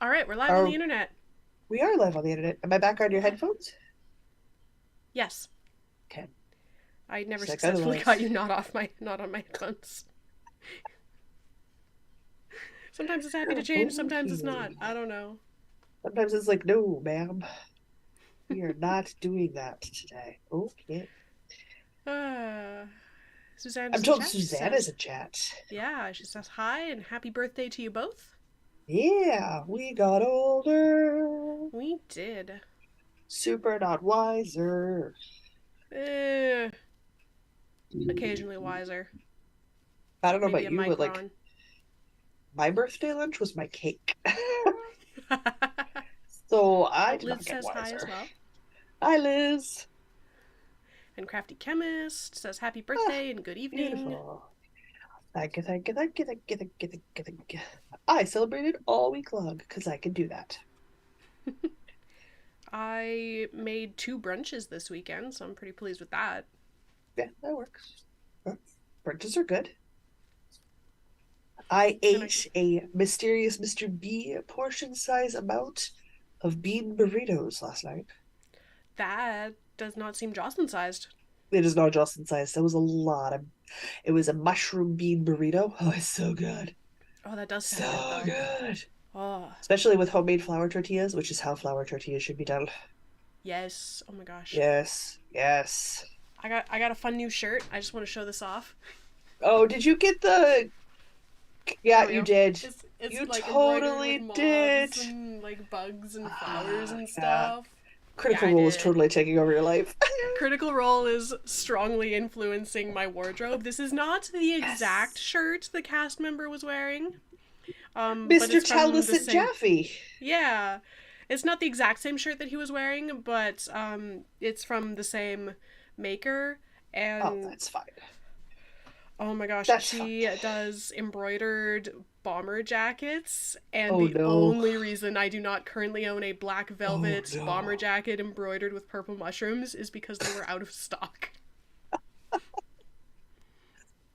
All right, we're live on Are the internet. we are live on the internet? Am I back on your headphones? Yes, Okay. I never Sick successfully got otherwise. you not on my headphones. Sometimes it's happy to change, sometimes it's not. Okay. I don't know. Sometimes it's like, no, ma'am, we are not doing that today. Okay. Uh, Suzanne I'm is in told chat. She Susanna's says, in chat. "Yeah." She says hi and happy birthday to you both. Yeah, we got older. We did. Super not wiser. Uh, Occasionally wiser. I don't know Maybe about a you, but like micron. my birthday lunch was my cake. So I did Liz not get says hi as wiser. well. Hi, Liz. And Crafty Chemist says happy Ah, birthday and good evening. beautiful. Thank you, thank you, thank you, thank you, thank you, thank you, thank you. I celebrated all week long because I can do that. I made 2 brunches this weekend, so I'm pretty pleased with that. Yeah, that works. Huh. Brunches are good. I And I ate a mysterious Mr. B portion size amount of bean burritos last night. That does not seem Jocelyn sized. It is not Jocelyn size. That was a lot of. It was a mushroom bean burrito. Oh, it's so good. Oh, that does sound good So though. good. Oh, Especially with homemade flour tortillas, which is how flour tortillas should be done. yes. Oh my gosh. Yes, yes. I got a fun new shirt. I just want to show this off. Oh, did you get the There Yeah, we you go. did. It's You like embroidered with totally did. moths and like bugs and flowers Ah, and yeah. stuff. Yeah, Critical I Role is did. totally taking over your life. Critical Role is strongly influencing my wardrobe. This is not the exact Yes. shirt the cast member was wearing, but Mr. it's from the Taliesin same. Jaffe. Yeah, it's not the exact same shirt that he was wearing, but it's from the same maker. Oh, And that's fine. oh my gosh, That's fine. she does embroidered bomber jackets. And Oh the no. only reason I do not currently own a black Oh velvet bomber no. jacket embroidered with purple mushrooms is because they were out of stock.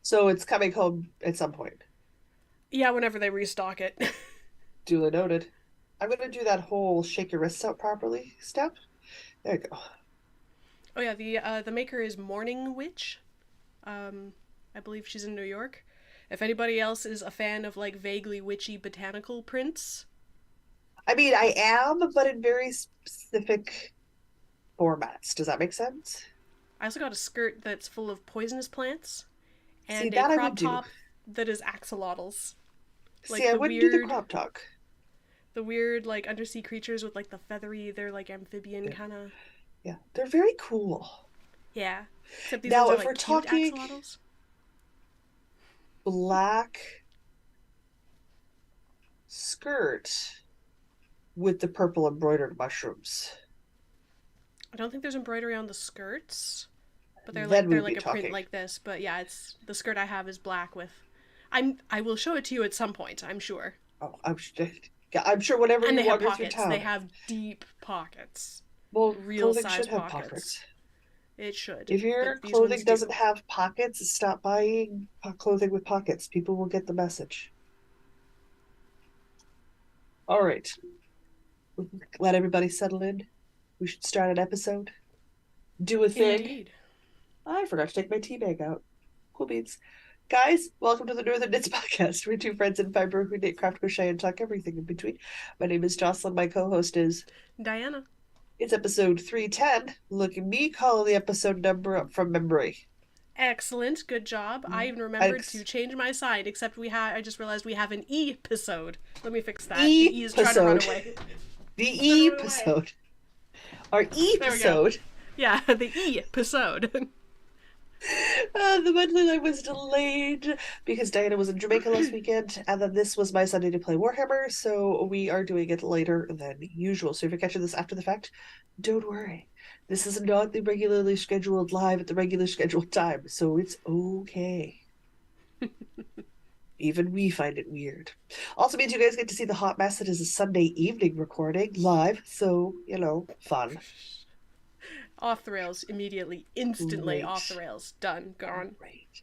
So it's coming home at some point. Yeah, whenever they restock it. Duly noted. I'm gonna do that whole shake your wrists out properly step. There you go. Oh yeah, the maker is Morning Witch. Um, I believe she's in New York. If anybody else is a fan of like vaguely witchy botanical prints, I mean, I this am, but in very specific formats. Does that make sense? I also got a skirt that's full of poisonous plants See, and a that I would crop do. top that is axolotls. See, Like I wouldn't do the crop talk. the weird like undersea creatures with like the feathery, they're like amphibian Yeah, kind of. yeah. They're very cool. Yeah. Except these ones Now, are if we're like cute talking axolotls. black skirt with the purple embroidered mushrooms, I don't think there's embroidery on the skirts, but then they're we'd be like a print talking. like this. But yeah, it's the skirt I have is black with. I will show it to you at some point. I'm sure. Oh, yeah, I'm sure whenever And you they have wander through pockets. They town. have deep pockets, Well, real clothing size should have pockets. pockets. It should, If your but these clothing ones doesn't do. have pockets, stop buying clothing with pockets. People will get the message. All right, let everybody settle in. We should start an episode. Do a thing. Indeed. I forgot to take my tea bag out. Cool beans. Guys, welcome to the Northern Knits Podcast. We're two friends in fiber who knit, craft, crochet, and talk everything in between. My name is Jocelyn. My co-host is. Diana. It's episode 310. Look at me calling the episode number up from memory. Excellent. Good job. I even remembered to Ex- change my sign, except I just realized we have an E episode. Let me fix that. The E is trying to run episode. away. The It's trying to run away. episode. Our There we go. episode. Yeah, the E episode. The monthly live was delayed because Diana was in Jamaica last weekend, and then this was my Sunday to play Warhammer, so we are doing it later than usual. So if you're catching this after the fact, don't worry. This is not the regularly scheduled live at the regular scheduled time, so it's okay. Even we find it weird. Also means you guys get to see the hot mess that is a Sunday evening recording live, so, fun. Off the rails immediately, instantly off the Great. rails. Done, gone. Great.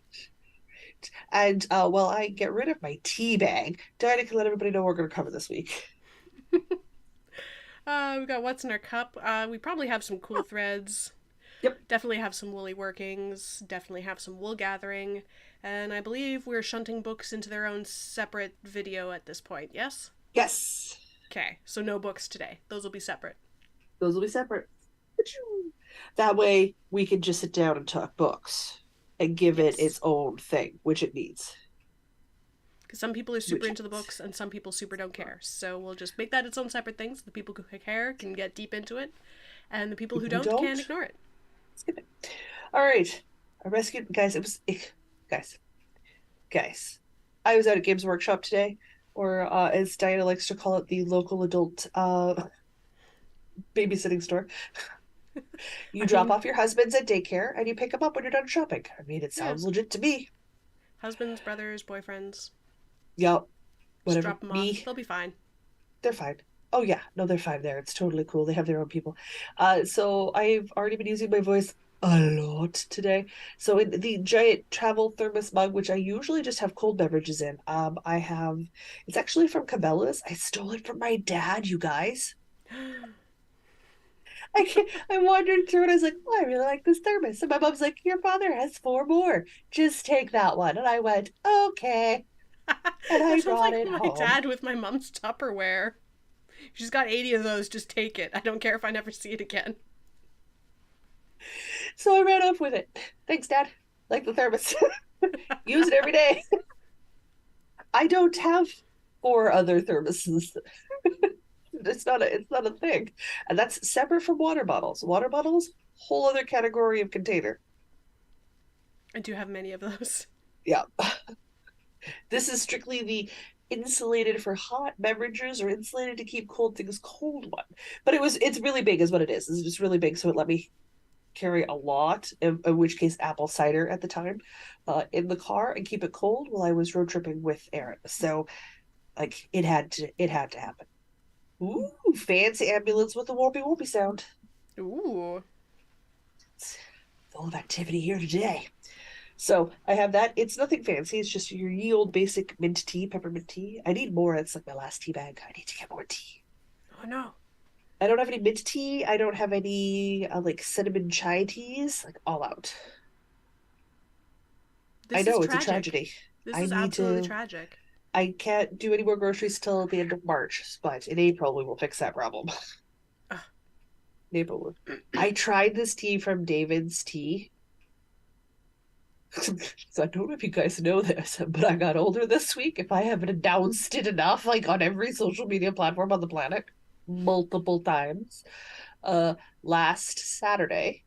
And while I get rid of my tea bag, Diana can let everybody know what we're going to cover this week. We got what's in our cup. We probably have some cool threads. Yep. Definitely have some woolly workings. Definitely have some wool gathering. And I believe we're shunting books into their own separate video at this point, yes? Yes. Okay, so no books today. Those will be separate. Those will be separate. That way we can just sit down and talk books and give it Yes. its own thing, which it needs. Because some people are super Which it into the needs. books and some people super don't care. So we'll just make that its own separate thing so the people who care can get deep into it, and the people who People who don't don't, can ignore it. skip it. All right. I rescued guys, it was guys. Guys. I was out at Games Workshop today, or as Diana likes to call it, the local adult babysitting store. You I drop mean, off your husbands at daycare and you pick them up when you're done shopping. I mean, it yeah. sounds legit to me. Husbands, brothers, boyfriends. Yep, Just whatever. drop them off. Me, They'll be fine. they're fine. Oh yeah, no, they're fine there. It's totally cool. They have their own people. So I've already been using my voice a lot today. So in the giant travel thermos mug, which I usually just have cold beverages in, I have it's actually from Cabela's. I stole it from my dad, you guys. I wandered through and I was like, oh, I really like this thermos. And my mom's like, your father has four more. Just take that one. And I went, okay. And That I sounds brought like it my home. dad with my mom's Tupperware. She's got 80 of those, just take it. I don't care if I never see it again. So I ran off with it. Thanks, Dad. Like the thermos. Use it every day. I don't have four other thermoses. It's not a thing. And that's separate from water bottles. Water bottles, whole other category of container. I do have many of those. Yeah. This is strictly the insulated for hot beverages or insulated to keep cold things cold one. But it's really big is what it is. It's just really big, so it let me carry a lot, in which case apple cider at the time, in the car and keep it cold while I was road tripping with Aaron. So like it had to happen. Ooh, fancy ambulance with a warpy warpy sound. Ooh. It's full of activity here today. So I have that. It's nothing fancy. It's just your ye old basic mint tea, peppermint tea. I need more. It's like my last tea bag. I need to get more tea. Oh no. I don't have any mint tea. I don't have any like cinnamon chai teas. Like all out. I This is know it's a tragic. tragedy. This I is need absolutely to. tragic. I can't do any more groceries till the end of March, but in April we will fix that problem. Ugh. In April, I tried this tea from David's Tea. So I don't know if you guys know this, but I got older this week. If I haven't announced it enough, like on every social media platform on the planet, multiple times. Uh, Last Saturday.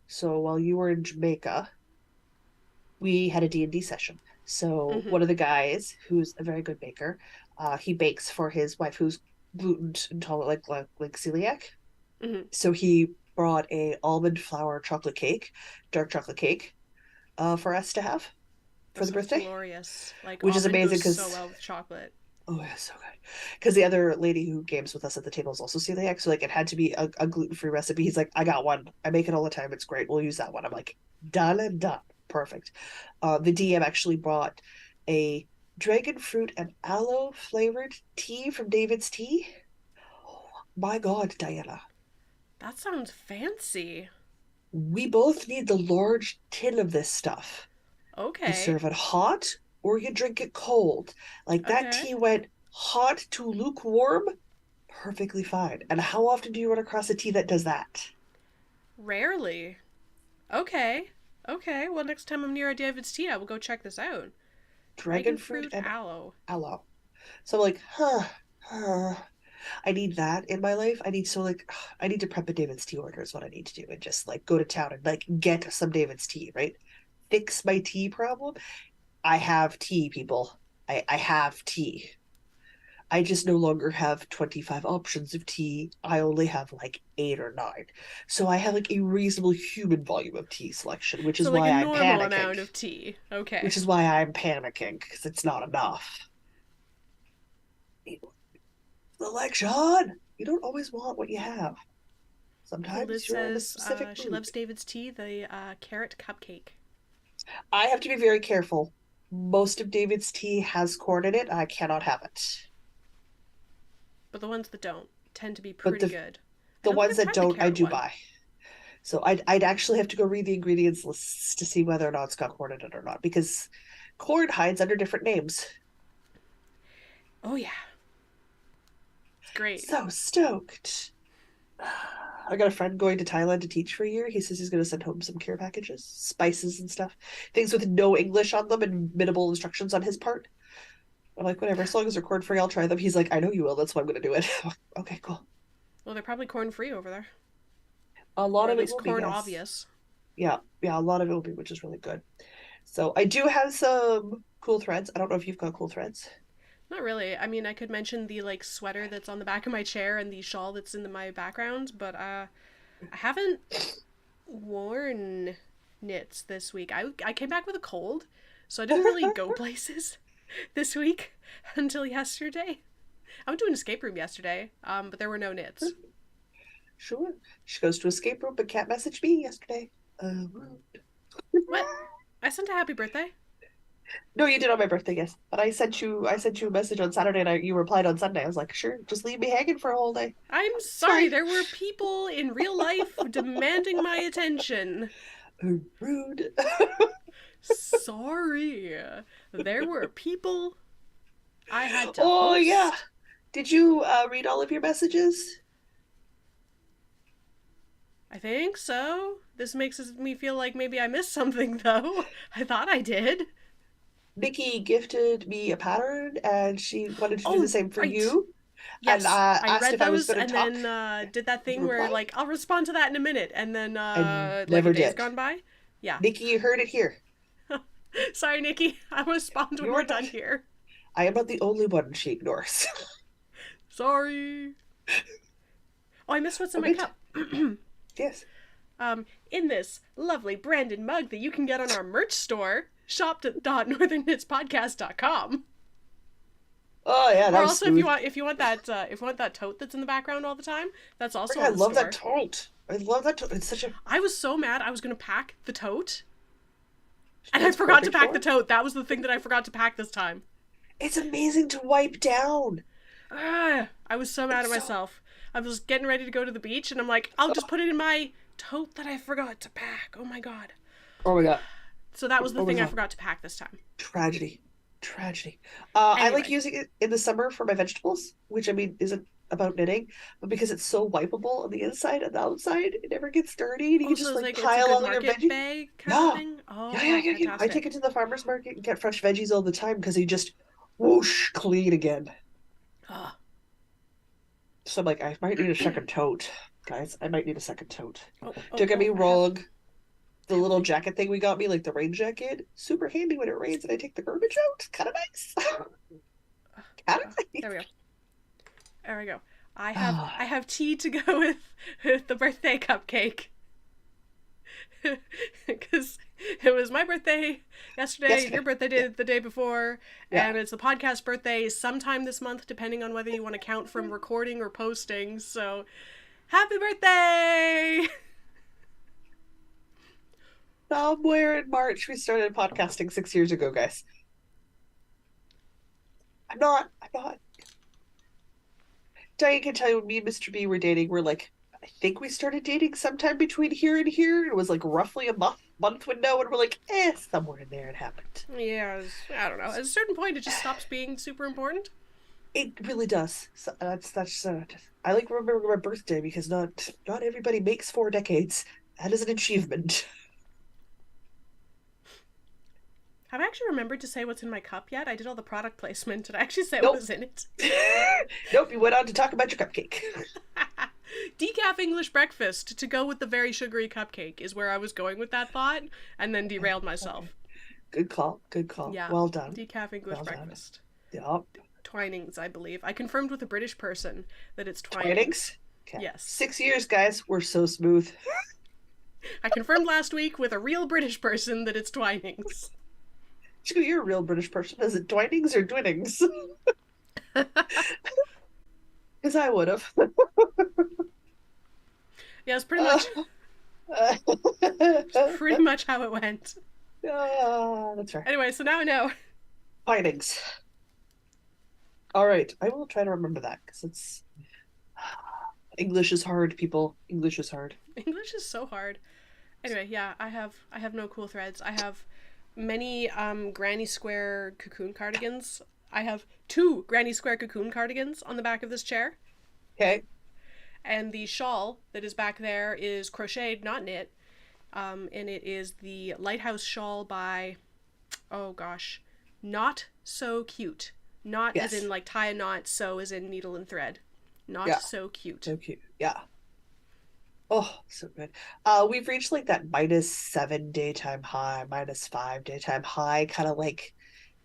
So while you were in Jamaica, we had a D&D session. So Mm-hmm. one of the guys, who's a very good baker, he bakes for his wife, who's gluten intolerant, like celiac. Mm-hmm. So he brought a almond flour chocolate cake, dark chocolate cake, for us to have That for the sounds birthday, glorious. Like which is almond amazing goes so because well with chocolate. oh yeah, so good. Because the other lady who games with us at the table is also celiac, so like it had to be a gluten-free recipe. He's like, I got one. I make it all the time. It's great. We'll use that one. I'm like, done and done. Perfect. The DM actually brought a dragon fruit and aloe flavored tea from David's Tea. Oh, my God, Diana. That sounds fancy. We both need the large tin of this stuff. You Okay. serve it hot or you drink it cold. Like that Okay. tea went hot to lukewarm, perfectly fine. And how often do you run across a tea that does that? Rarely. Okay. Okay. Well, next time I'm near a David's Tea, I will go check this out. Dragon Dragon fruit fruit and aloe. aloe. So I'm like, huh. I need that in my life. I need to prep a David's tea order is what I need to do and just like go to town and like get some David's tea, right? Fix my tea problem. I have tea, people. I have tea. I just no longer have 25 options of tea. I only have like eight or nine. So I have like a reasonable human volume of tea selection, which is So, like why a I'm normal panicking. amount of tea. Okay. Which is why I'm panicking, because it's not enough. Selection! You don't always want what you have. Well, Liz Sometimes you're in a says specific she mood. loves David's Tea, the carrot cupcake. I have to be very careful. Most of David's tea has corn in it. I cannot have it. but the ones that don't tend to be But pretty good. I the don't think ones I've that tried the don't, I carrot do one. buy. So I'd actually have to go read the ingredients lists to see whether or not it's got corn in it or not, because corn hides under different names. Oh yeah, it's great. So stoked. I got a friend going to Thailand to teach for a year. He says he's going to send home some care packages, spices and stuff, things with no English on them and minimal instructions on his part. I'm like, whatever, as long as they're corn free, I'll try them. He's like, I know you will. That's why I'm going to do it. Okay, cool. Well, they're probably corn free over there, A or lot at of it least will be, corn guys. obvious. Yeah, yeah, a lot of it will be, which is really good. So I do have some cool threads. I don't know if you've got cool threads. Not really. I mean, I could mention the like sweater that's on the back of my chair and the shawl that's in my background, but I haven't worn knits this week. I came back with a cold, so I didn't really go places this week until yesterday. I went to an escape room yesterday, but there were no knits. Sure. She goes to escape room, but can't message me yesterday. What? I sent a happy birthday. No, you did on my birthday, yes. But I sent you a message on Saturday and you replied on Sunday. I was like, sure, just leave me hanging for a whole day. I'm It's sorry, fine. there were people in real life demanding my attention. Rude. Sorry. There were people I had to Oh yeah. host. Did you read all of your messages? I think so. This makes me feel like maybe I missed something, though. I thought I did. Nikki gifted me a pattern and she wanted to do the Oh, same for right. you and Yes, I asked read if I was those going to and talk. then did that Did you thing where, reply? like, I'll respond to that in a minute, and then, I like, a never day's did. gone by. Yeah. Nikki, you heard it here. Sorry, Nikki. I'll respond when You we're are done not. here. I am not the only one she ignores. Sorry. Oh, I missed what's in my Okay. cup. Yes. In this lovely branded mug that you can get on our merch store, shop.northernknitspodcast.com. Oh yeah, Or that was also if you smooth. want if you want that tote that's in the background all the time, that's also I on the love that store. tote. I love that tote. It's such a. I was so mad I was gonna pack the tote, and I It's forgot to perfect pack for the it. tote. That was the thing that I forgot to pack this time. It's amazing to wipe down. I was so mad It's at so. myself. I was getting ready to go to the beach, and I'm like, I'll just Oh, put it in my tote that I forgot to pack. Oh my god. oh my god. So that was the Oh my thing I god. forgot to pack this time. Tragedy. Tragedy. I like Anyway, using it in the summer for my vegetables, which I mean isn't about knitting, but because it's so wipeable on the inside and the outside, it never gets dirty, and you can also just it's like like it's a pile good all your market veggies. bag kind of Yeah. thing. Yeah, yeah, Oh, yeah, yeah. I take fantastic. it to the farmer's market and get fresh veggies all the time because you just whoosh clean again. Oh, So I'm like, I might need a second tote, guys. I might need a second tote. oh, oh, Don't get me oh, wrong. The I have little the jacket thing we got me, like the rain jacket, super handy when it rains and I take the garbage out. Kind of nice. Kind of there we nice. go. There we go. I have Ah, I have tea to go with the birthday cupcake. Because it was my birthday yesterday, your yesterday. birthday Yeah, the day before, yeah. and it's the podcast birthday sometime this month, depending on whether you want to count from recording or posting. So, happy birthday! Somewhere in March, we started podcasting 6 years ago, guys. I'm not. Diane can tell you when me and Mr. B were dating, we're like, I think we started dating sometime between here and here. It was like roughly a month window, and we're like, somewhere in there it happened. Yeah, I don't know. At a certain point, it just stops being super important. It really does. So that's. I like remembering my birthday because not everybody makes 4 decades. That is an achievement. Have I actually remembered to say what's in my cup yet? I did all the product placement. Did I actually say what Nope. was in it? Nope. You went on to talk about your cupcake. Decaf English breakfast to go with the very sugary cupcake is where I was going with that thought, and then Okay. derailed Okay. myself. Good call. Good call. Yeah, Well done. decaf English Well done. breakfast. Yep. Twinings, I believe. I confirmed with a British person that it's Twinings. Twinings. Okay. Yes. 6 years, guys. We're so smooth. I confirmed last week with a real British person that it's Twinings. You're a real British person. Is it Twinings or Dwinnings? Because I would have. Yeah, it's Uh, pretty much how it went. that's right. Anyway, so now I know. Twinings. All right, I will try to remember that because it's English is hard, people. English is hard. English is so hard. Anyway, yeah, I have no cool threads. I have many granny square cocoon cardigans. I have two granny square cocoon cardigans on the back of this chair. Okay. And the shawl that is back there is crocheted, not knit. And it is the Lighthouse shawl by, oh gosh, Not So Cute. Not as in Yes. like tie a knot, so as in needle and thread. Not Yeah. So Cute. So cute. Yeah. Oh, so good. We've reached like that -7 daytime high, -5 daytime high, kind of like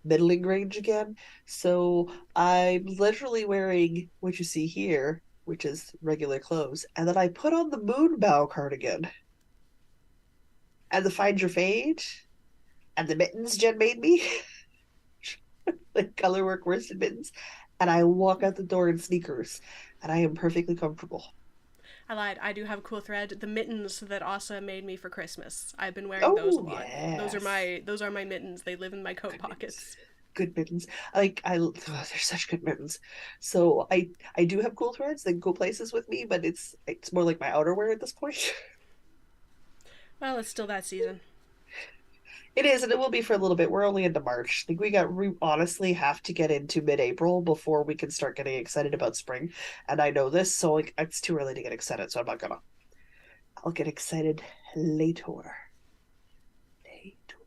middling range again. So I'm literally wearing what you see here, which is regular clothes, and then I put on the moonbow cardigan and the find your fade and the mittens Jen made me, like colorwork worsted mittens, and I walk out the door in sneakers, and I am perfectly comfortable. I lied. I do have a cool thread. The mittens that Asa made me for Christmas. I've been wearing those a Oh lot. yes, Those are my mittens. They live in my coat good mittens. pockets. Good mittens. Like they're such good mittens. So I do have cool threads that go places with me, but it's more like my outerwear at this point. Well, it's still that season. It is, and it will be for a little bit. We're only into March. I think we honestly have to get into mid-April before we can start getting excited about spring. And I know this, so like it's too early to get excited, so I'm not gonna. I'll get excited later. Later.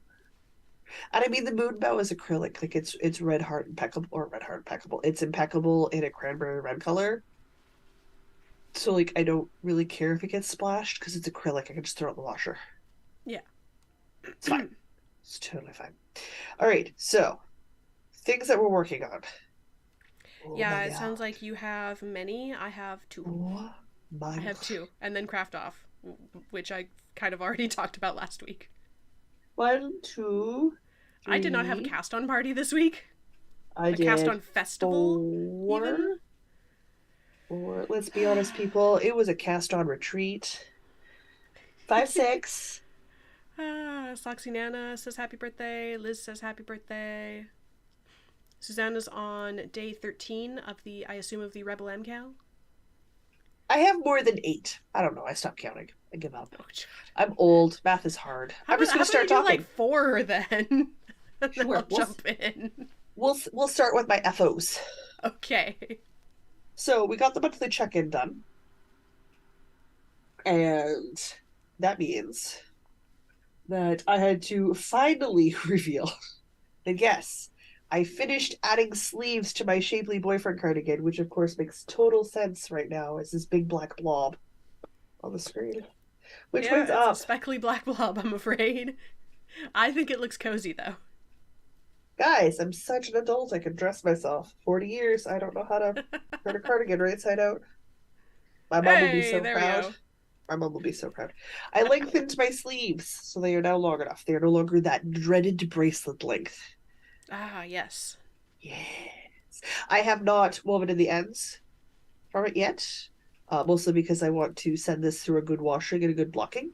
And I mean the moon bow is acrylic. Like it's red heart impeccable or red heart impeccable. It's impeccable in a cranberry red color. So like I don't really care if it gets splashed because it's acrylic. I can just throw it in the washer. Yeah. It's fine. It's totally fine. All right, so things that we're working on. Oh my Yeah, it sounds god. like you have many. I have two. Oh my I have two. And then Craft Off, which I kind of already talked about last week. 1, 2, I did not have a 3. cast on party this week. I A cast on did festival, even. 4. 4. Let's be honest, people. It was a cast on retreat. 5, 6. Soxy Nana says happy birthday. Liz says happy birthday. Susanna's on day 13 of the, I assume, of the Rebel MCal. I have more than 8. I don't know. I stopped counting. I give up. Oh, God. I'm old. Math is hard. How I'm about, just how gonna about you start do like talking. four then? And then I'll Sure. We'll jump in. we'll start with my FOs. Okay. So we got the monthly check-in done, and that means that I had to finally reveal that yes, I finished adding sleeves to my shapely boyfriend cardigan, which of course makes total sense right now as this big black blob on the screen. Which Yeah, one's it's a up? speckly black blob, I'm afraid. I think it looks cozy, though. Guys, I'm such an adult. I can dress myself. 40 years. I don't know how to turn a cardigan right side out. My mom will be Hey, so there we proud. go. My mom will be so proud. I lengthened my sleeves, so they are now long enough. They are no longer that dreaded bracelet length. Ah, yes. Yes. I have not woven in the ends from it yet, mostly because I want to send this through a good washing and a good blocking.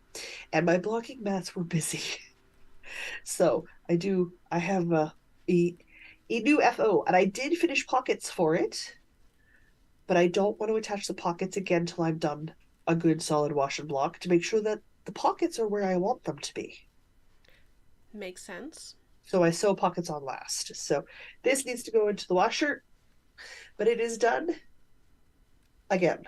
And my blocking mats were busy. So I have a, a new FO, and I did finish pockets for it, but I don't want to attach the pockets again till I've done a good solid wash and block to make sure that the pockets are where I want them to be. Makes sense. So I sew pockets on last. So this needs to go into the washer, but it is done again.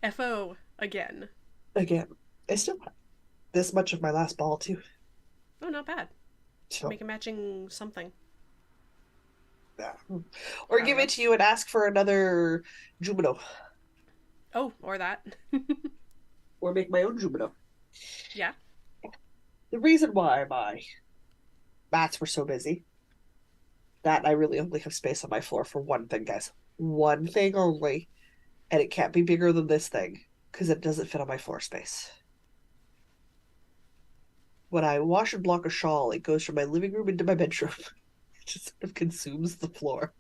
FO again. Again. I still have this much of my last ball too. Oh, not bad. So Make a matching something. yeah. Or I don't give know. it to you and ask for another jubilo. Oh, or that. Or make my own jubilo. Yeah. The reason why my mats were so busy that I really only have space on my floor for one thing, guys. One thing only. And it can't be bigger than this thing because it doesn't fit on my floor space. When I wash and block a shawl, it goes from my living room into my bedroom. It just sort of consumes the floor.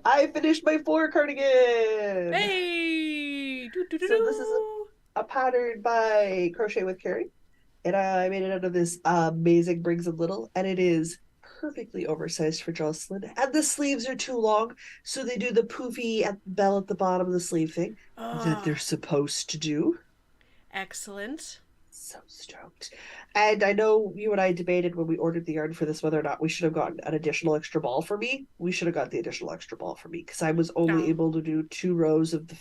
I finished my 4 cardigan. Hey! Doo doo doo So this is doo! a pattern by Crochet with Carrie. And I made it out of this amazing Briggs and Little, and it is perfectly oversized for Jocelyn. And the sleeves are too long, so they do the poofy at bell at the bottom of the sleeve thing that they're Oh, supposed to do. excellent. So stoked. And I know you and I debated when we ordered the yarn for this whether or not we should have gotten an additional extra ball for me. We should have got the additional extra ball for me because I was only Oh, able to do 2 rows of the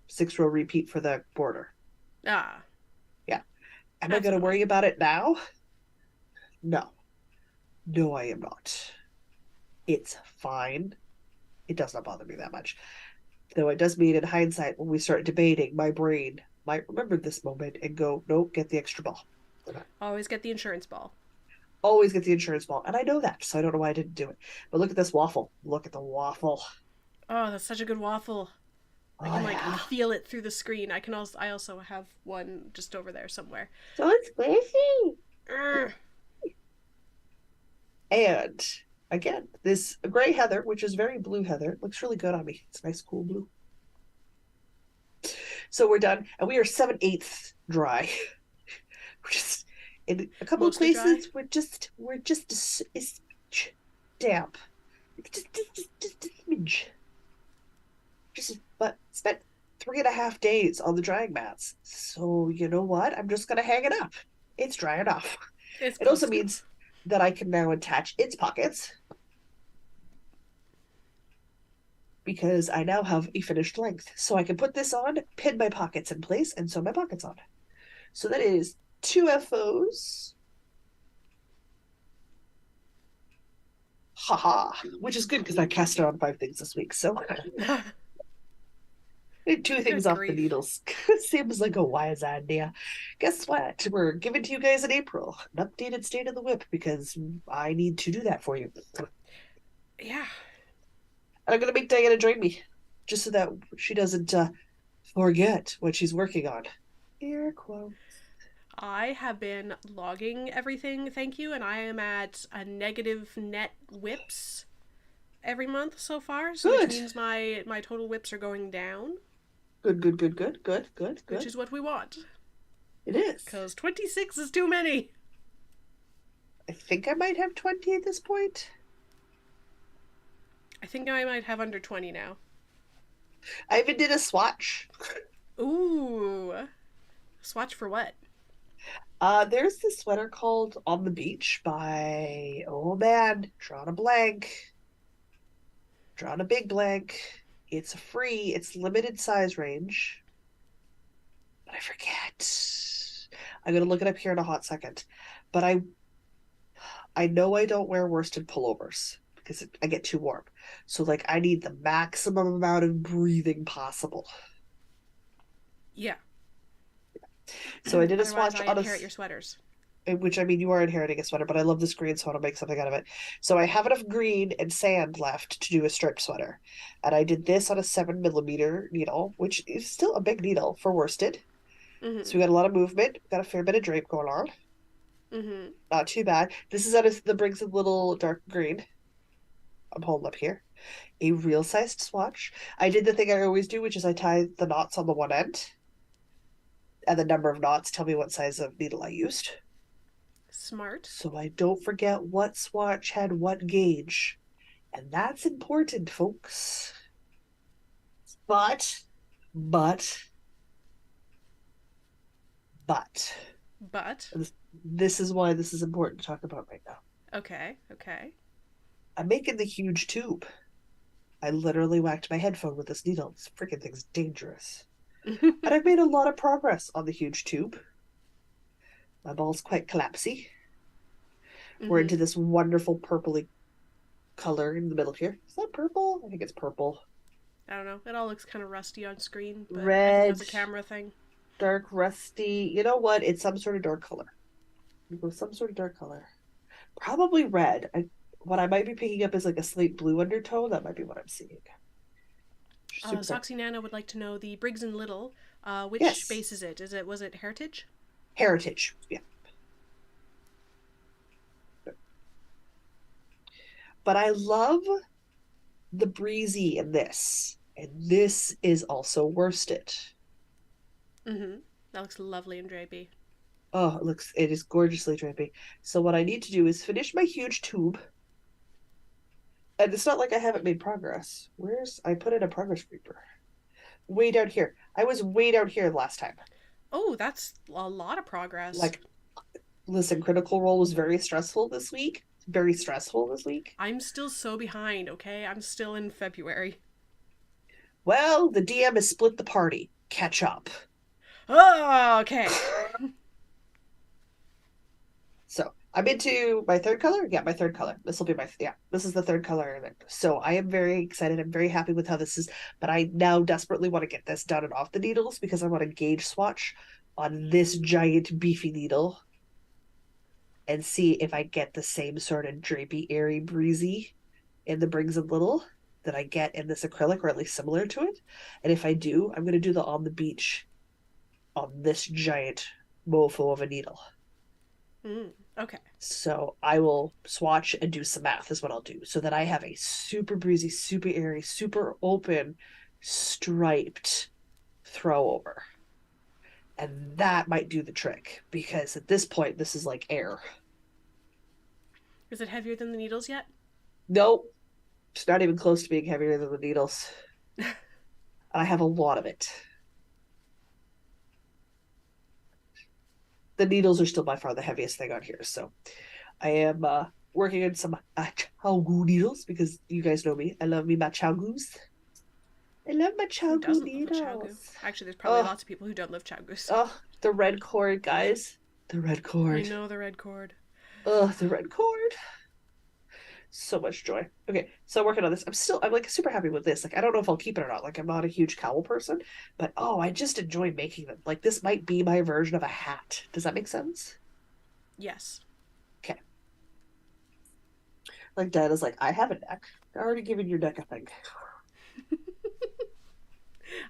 6 row repeat for the border. ah, Yeah. Am I that's going to worry annoying. about it now? No. No, I am not. It's fine. It does not bother me that much. Though it does mean in hindsight, when we start debating, my brain might remember this moment and go, nope, get the extra ball. Always get the insurance ball. Always get the insurance ball. And I know that, so I don't know why I didn't do it. But look at this waffle. Look at the waffle. Oh, that's such a good waffle. I Oh, can like yeah. feel it through the screen. I also have one just over there somewhere. So it's squishy. Urgh. And again, this gray heather, which is very blue heather, looks really good on me. It's nice, cool blue. So we're done, and we are 7/8 dry. We're just in a couple of Mostly dry. places. We're just damp. Just a smidge. Just but spent 3.5 days on the drying mats. So you know what? I'm just gonna hang it up. It's dry enough. It's It also close enough. means that I can now attach its pockets because I now have a finished length. So I can put this on, pin my pockets in place, and sew my pockets on. So that is 2 FOs. Haha, which is good because I cast it on 5 things this week. So I did 2 things Good off the grief. needles. Seems like a wise idea. Guess what? We're giving to you guys in April an updated state of the whip because I need to do that for you. And Yeah. I'm going to make Diana join me just so that she doesn't forget what she's working on. Air quote. I have been logging everything, thank you, and I am at a negative net whips every month so far, so which Good. means my total whips are going down, Good, good, good, good, good, good, which good. is what we want. It is. Cause 26 is too many. I think I might have 20 at this point. I think I might have under 20 now. I even did a swatch. Ooh. Swatch for what? There's this sweater called On the Beach by, oh man, drawn a blank. Drawn a big blank. It's free. It's limited size range. But I forget. I'm gonna look it up here in a hot second. But I know I don't wear worsted pullovers because I get too warm. So like I need the maximum amount of breathing possible. Yeah. So I did a Otherwise, swatch I on inherit your sweaters. which I mean you are inheriting a sweater, but I love this green, so I want to make something out of it. So I have enough green and sand left to do a striped sweater. And I did this on a 7mm needle, which is still a big needle for worsted. So Mm-hmm. we got a lot of movement, got a fair bit of drape going on. Mm-hmm. Not too bad. This is out of the Briggs and Little dark green. I'm holding up here. A real sized swatch. I did the thing I always do, which is I tie the knots on the one end, and the number of knots tell me what size of needle I used. Smart. So I don't forget what swatch had what gauge. And that's important, folks. But, but, but, But this is why this is important to talk about right now. okay, okay. I'm making the huge tube. I literally whacked my headphone with this needle. This freaking thing's dangerous. And I've made a lot of progress on the huge tube. My ball's quite collapsy. We're Mm-hmm. into this wonderful purpley color in the middle here. Is that purple? I think it's purple. I don't know. It all looks kind of rusty on screen, but I think that's Red, a camera thing. dark, rusty. You know what? It's some sort of dark color. We go some sort of dark color. Probably red. What I might be picking up is like a slate blue undertone. That might be what I'm seeing. Super. Soxy Nana would like to know the Briggs and Little. Which Yes. base is it? Was it Heritage? Heritage. Yeah. But I love the breezy in this. And this is also worsted. Mm-hmm. That looks lovely and drapey. Oh, it is gorgeously drapey. So what I need to do is finish my huge tube. And it's not like I haven't made progress. I put in a progress creeper. Way down here. I was way down here last time. Oh, that's a lot of progress. Like, listen, Critical Role was very stressful this week. Very stressful this week. I'm still so behind, okay? I'm still in February. Well, the DM has split the party. Catch up. Oh, okay. So I'm into my third color. Yeah, my third color. This will be this is the third color. So I am very excited. I'm very happy with how this is. But I now desperately want to get this done and off the needles because I want to gauge swatch on this giant beefy needle and see if I get the same sort of drapey, airy, breezy in the Briggs and Little that I get in this acrylic, or at least similar to it. And if I do, I'm going to do the on the beach on this giant mofo of a needle. Okay. So I will swatch and do some math is what I'll do so that I have a super breezy, super airy, super open, striped throw over. And that might do the trick because at this point, this is like air. Is it heavier than the needles yet? Nope, it's not even close to being heavier than the needles. I have a lot of it. The needles are still by far the heaviest thing on here. So I am working on some Chaogu needles because you guys know me. I love me my Chaogus. I love my Who Chaogu doesn't love a Chaogu? needles. Actually, there's probably lots of people who don't love Chaogus. The red cord, guys. The red I cord. know the red cord. The red cord. So much joy. Okay, so working on this. I'm like super happy with this. Like, I don't know if I'll keep it or not. Like, I'm not a huge cowl person, but I just enjoy making them. Like, this might be my version of a hat. Does that make sense? Yes. Okay. Like, Diana's like, I have a neck. I already given your neck a thing.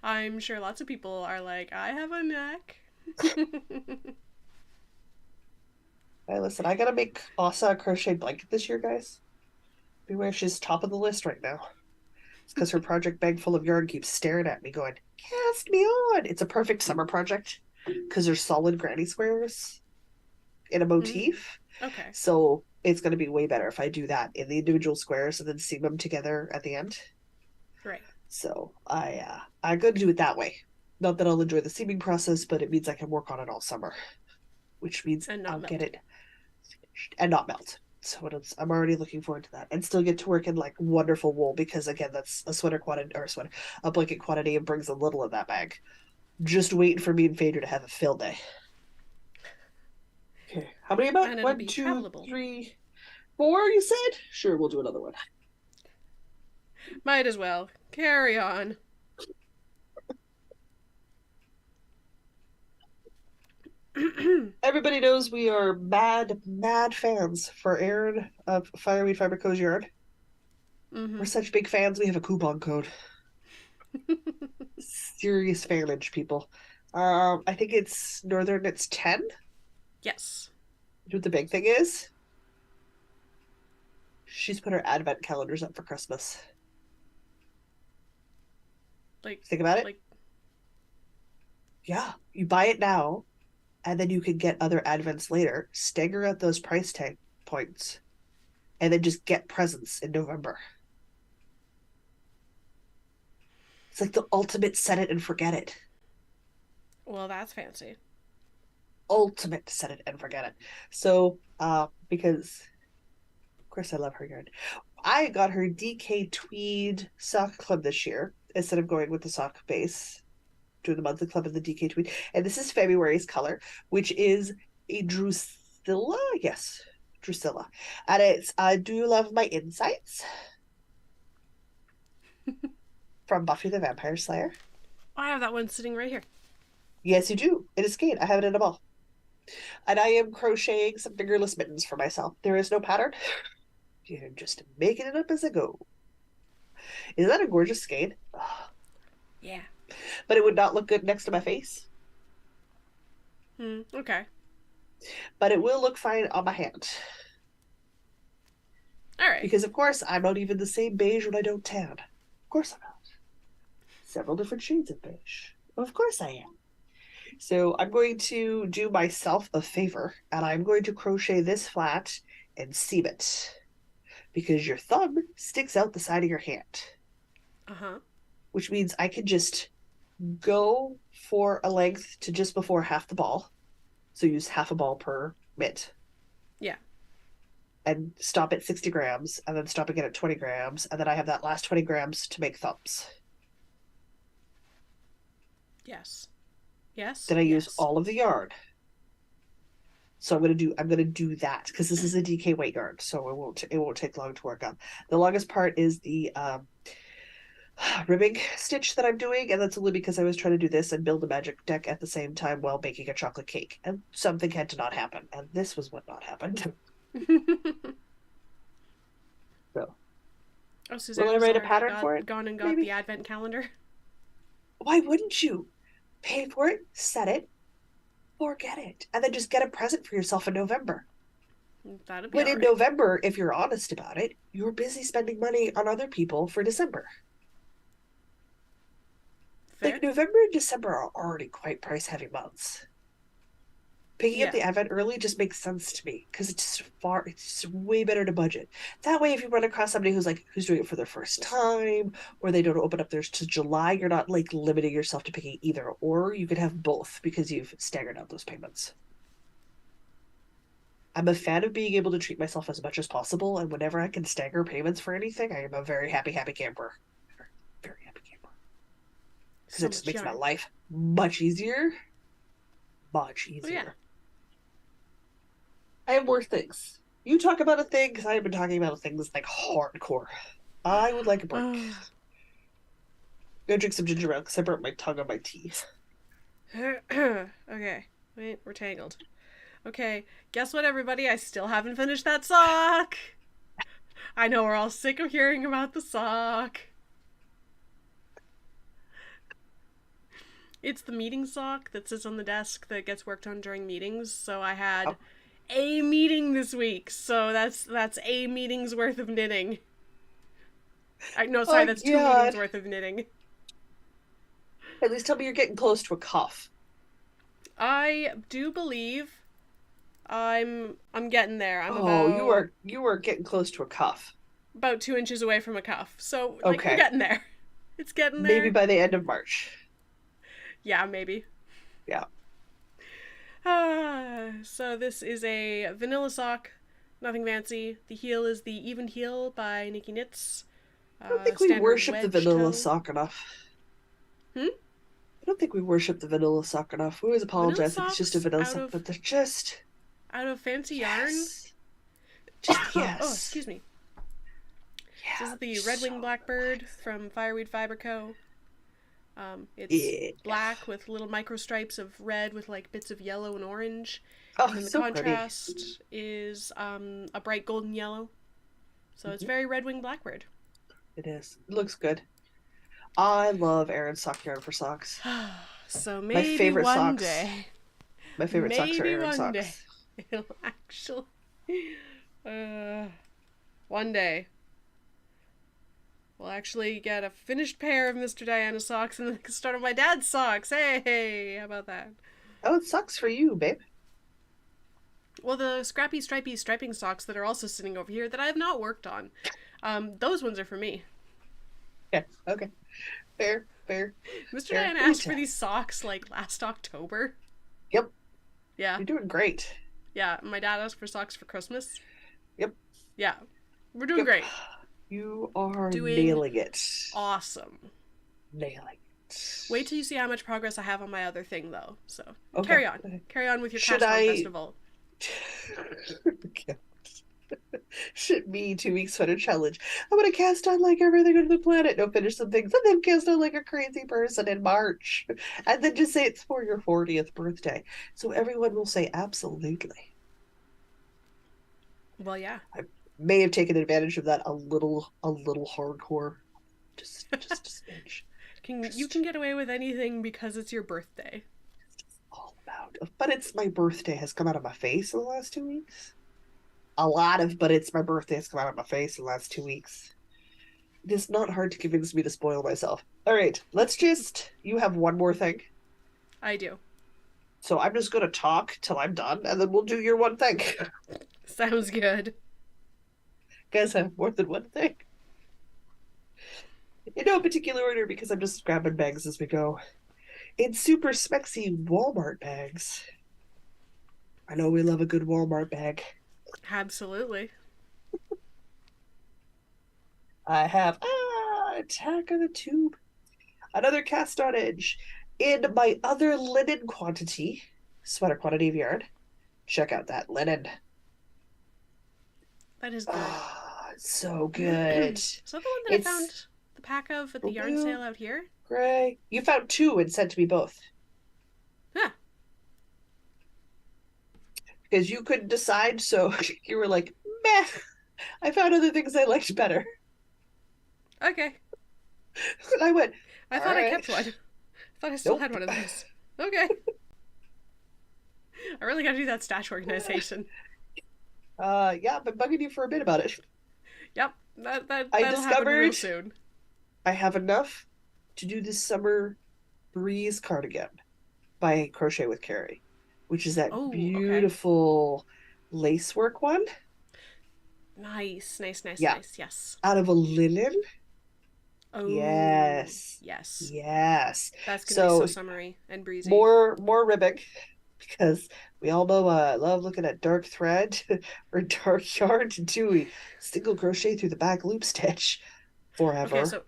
I'm sure lots of people are like, I have a neck. Hey, listen, I gotta make Asa a crochet blanket this year, guys. Beware, she's top of the list right now. It's because her project bag full of yarn keeps staring at me, going, "Cast me on!" It's a perfect summer project because there's solid granny squares in a motif. Okay. So it's going to be way better if I do that in the individual squares and then seam them together at the end. Right. So I'm going to do it that way. Not that I'll enjoy the seaming process, but it means I can work on it all summer, which means And not I'll melt. get it finished and not melt. So I'm already looking forward to that, and still get to work in like wonderful wool because again, that's a sweater quantity or a blanket quantity, and brings a little in that bag. Just waiting for me and Phaedra to have a fill day. Okay, how many about And it'll one, be two, travelable. 3, 4? You said sure. We'll do another one. Might as well. Carry on. Everybody knows we are mad, mad fans for Aaron of Fireweed Fiber Co's Yard. We're such big fans. We have a coupon code. Serious fanage, people. I think it's Northern. It's 10. Yes. You know what the big thing is? She's put her advent calendars up for Christmas. Like, Think about it. Like, yeah, you buy it now, and then you can get other advents later. Stagger out those price tag points, and then just get presents in November. It's like the ultimate set it and forget it. well, that's fancy. Ultimate set it and forget it. So, because of course I love her yarn. I got her DK Tweed sock club this year instead of going with the sock base, doing the monthly club of the DK Tweed. And this is February's color, which is a Drusilla. Yes, Drusilla. And it's Do You Love My Insights? From Buffy the Vampire Slayer. I have that one sitting right here. Yes, you do. It is Kate. I have it in a ball. And I am crocheting some fingerless mittens for myself. There is no pattern. You're just making it up as I go. Is that a gorgeous skein? Yeah. But it would not look good next to my face. Okay. But it will look fine on my hand. All right. Because, of course, I'm not even the same beige when I don't tan. Of course I'm not. Several different shades of beige. Of course I am. So I'm going to do myself a favor and I'm going to crochet this flat and seam it because your thumb sticks out the side of your hand, Uh-huh. which means I can just go for a length to just before half the ball. So use half a ball per mitt Yeah. and stop at 60 grams and then stop again at 20 grams. And then I have that last 20 grams to make thumbs. Yes. Yes. Then I use Yes. all of the yarn. So I'm gonna do that because this is a DK weight yarn, so it won't take long to work on. The longest part is the ribbing stitch that I'm doing, and that's only because I was trying to do this and build a magic deck at the same time while making a chocolate cake, and something had to not happen, and this was what not happened. So, Oh, will I Suzanne's write a already pattern for it? gone and got the Maybe. advent calendar. Why wouldn't you pay for it, set it, forget it, and then just get a present for yourself in November? That'd be When all in right. November, if you're honest about it, you're busy spending money on other people for December. Like Fair? November and December are already quite price heavy months. Picking up Yeah. the Advent early just makes sense to me because it's way better to budget. That way, if you run across somebody who's doing it for their first time, or they don't open up theirs to July, you're not like limiting yourself to picking either, or you could have both because you've staggered out those payments. I'm a fan of being able to treat myself as much as possible, and whenever I can stagger payments for anything, I am a very happy, happy camper. Very happy camper. Because So it just much makes my yarn. life much easier. Much Oh yeah. easier. I have more things. You talk about a thing because I have been talking about a thing that's like hardcore. I would like a break. Oh. Go drink some ginger ale because I burnt my tongue on my tea. Okay. Wait, we're tangled. Okay. Guess what, everybody? I still haven't finished that sock. I know we're all sick of hearing about the sock. It's the meeting sock that sits on the desk that gets worked on during meetings. So I had Oh, a meeting this week. So that's a meeting's worth of knitting. No, sorry, oh that's two meetings God. worth of knitting. At least tell me you're getting close to a cough. I do believe I'm getting there. I'm Oh, about you are getting close to a cough. 2 inches away from a cuff. So like we're Okay. getting there. It's getting Maybe there. by the end of March. Yeah, maybe. Yeah. So this is a vanilla sock. Nothing fancy. The heel is the Even Heel by Nikki Knits. I don't think we Standard worship the wedge vanilla toe. sock enough. Hmm? I don't think we worship the vanilla sock enough. We always Vanilla apologize if it's just a socks vanilla sock, but they're just out of fancy yarn. yes. Just Oh, yes. excuse me. This Yeah, is the Red so Wing Blackbird from Fireweed Fiber Co. It's yeah. black with little micro stripes of red with like bits of yellow and orange, Oh, and then the so pretty. contrast is a bright golden yellow. So it's Mhm. very Red Wing Blackbird. It is. It looks good. I love Aaron's sock yarn for socks. So My maybe favorite one socks. day, My favorite socks are maybe Aaron one day, socks. it'll actually, uh, one day, we'll actually get a finished pair of Mr. Diana socks and then start on my dad's socks. Hey, how about that? Oh, it sucks for you, babe. Well, the scrappy, stripy, striping socks that are also sitting over here that I have not worked on, those ones are for me. Yeah. Okay. Fair. Fair. Mr. Fair. Diana asked for these socks like last October. Yep. Yeah, You're doing great. yeah. My dad asked for socks for Christmas. Yep. Yeah, we're doing Yep. great. You are Doing nailing it. awesome. Nailing it. Wait till you see how much progress I have on my other thing, though. So Okay. carry on. Carry on with your Should cast on I festival. Should me 2 week sweater challenge. I'm gonna cast on like everything on the planet. No, finish some things, and then cast on like a crazy person in March, and then just say it's for your 40th birthday, so everyone will say absolutely. Well, yeah. I may have taken advantage of that a little hardcore, just a smidge. You Just can get away with anything because it's your birthday. all about. But it's my birthday has come out of my face in the last 2 weeks. A lot of, but it's my birthday has come out of my face in the last 2 weeks. It is not hard to convince me to spoil myself. All right, let's just. You have one more thing. I do. So I'm just going to talk till I'm done, and then we'll do your one thing. Sounds good. Guys have more than one thing. In no particular order, because I'm just grabbing bags as we go. In super smexy Walmart bags. I know we love a good Walmart bag. Absolutely. I have Attack of the Tube. Another cast on edge. In my other linen quantity, sweater quantity of yarn, check out that linen. That is good. Ah, it's so good. Is that the one that I It's found the pack of at the yarn blue, sale out here? gray. You found two and sent me both Huh. because you couldn't decide. So you were like, meh. I found other things I liked better. Okay. And I went, I all thought I right. kept one. I thought I still had Nope. one of those. Okay. I really gotta do that stash organization. Yeah, I've been bugging you for a bit about it. Yep. I That'll happen real discovered soon. I have enough to do this summer breeze cardigan by Crochet with Carrie, which is that Oh, okay. beautiful lacework one. Nice, nice, nice, Yeah, nice. Yes. out of a linen. Oh, Yes. yes. Yes. That's gonna be so So summery and breezy. more ribbing because we all know I love looking at dark thread or dark yarn to do a single crochet through the back loop stitch Okay, forever. so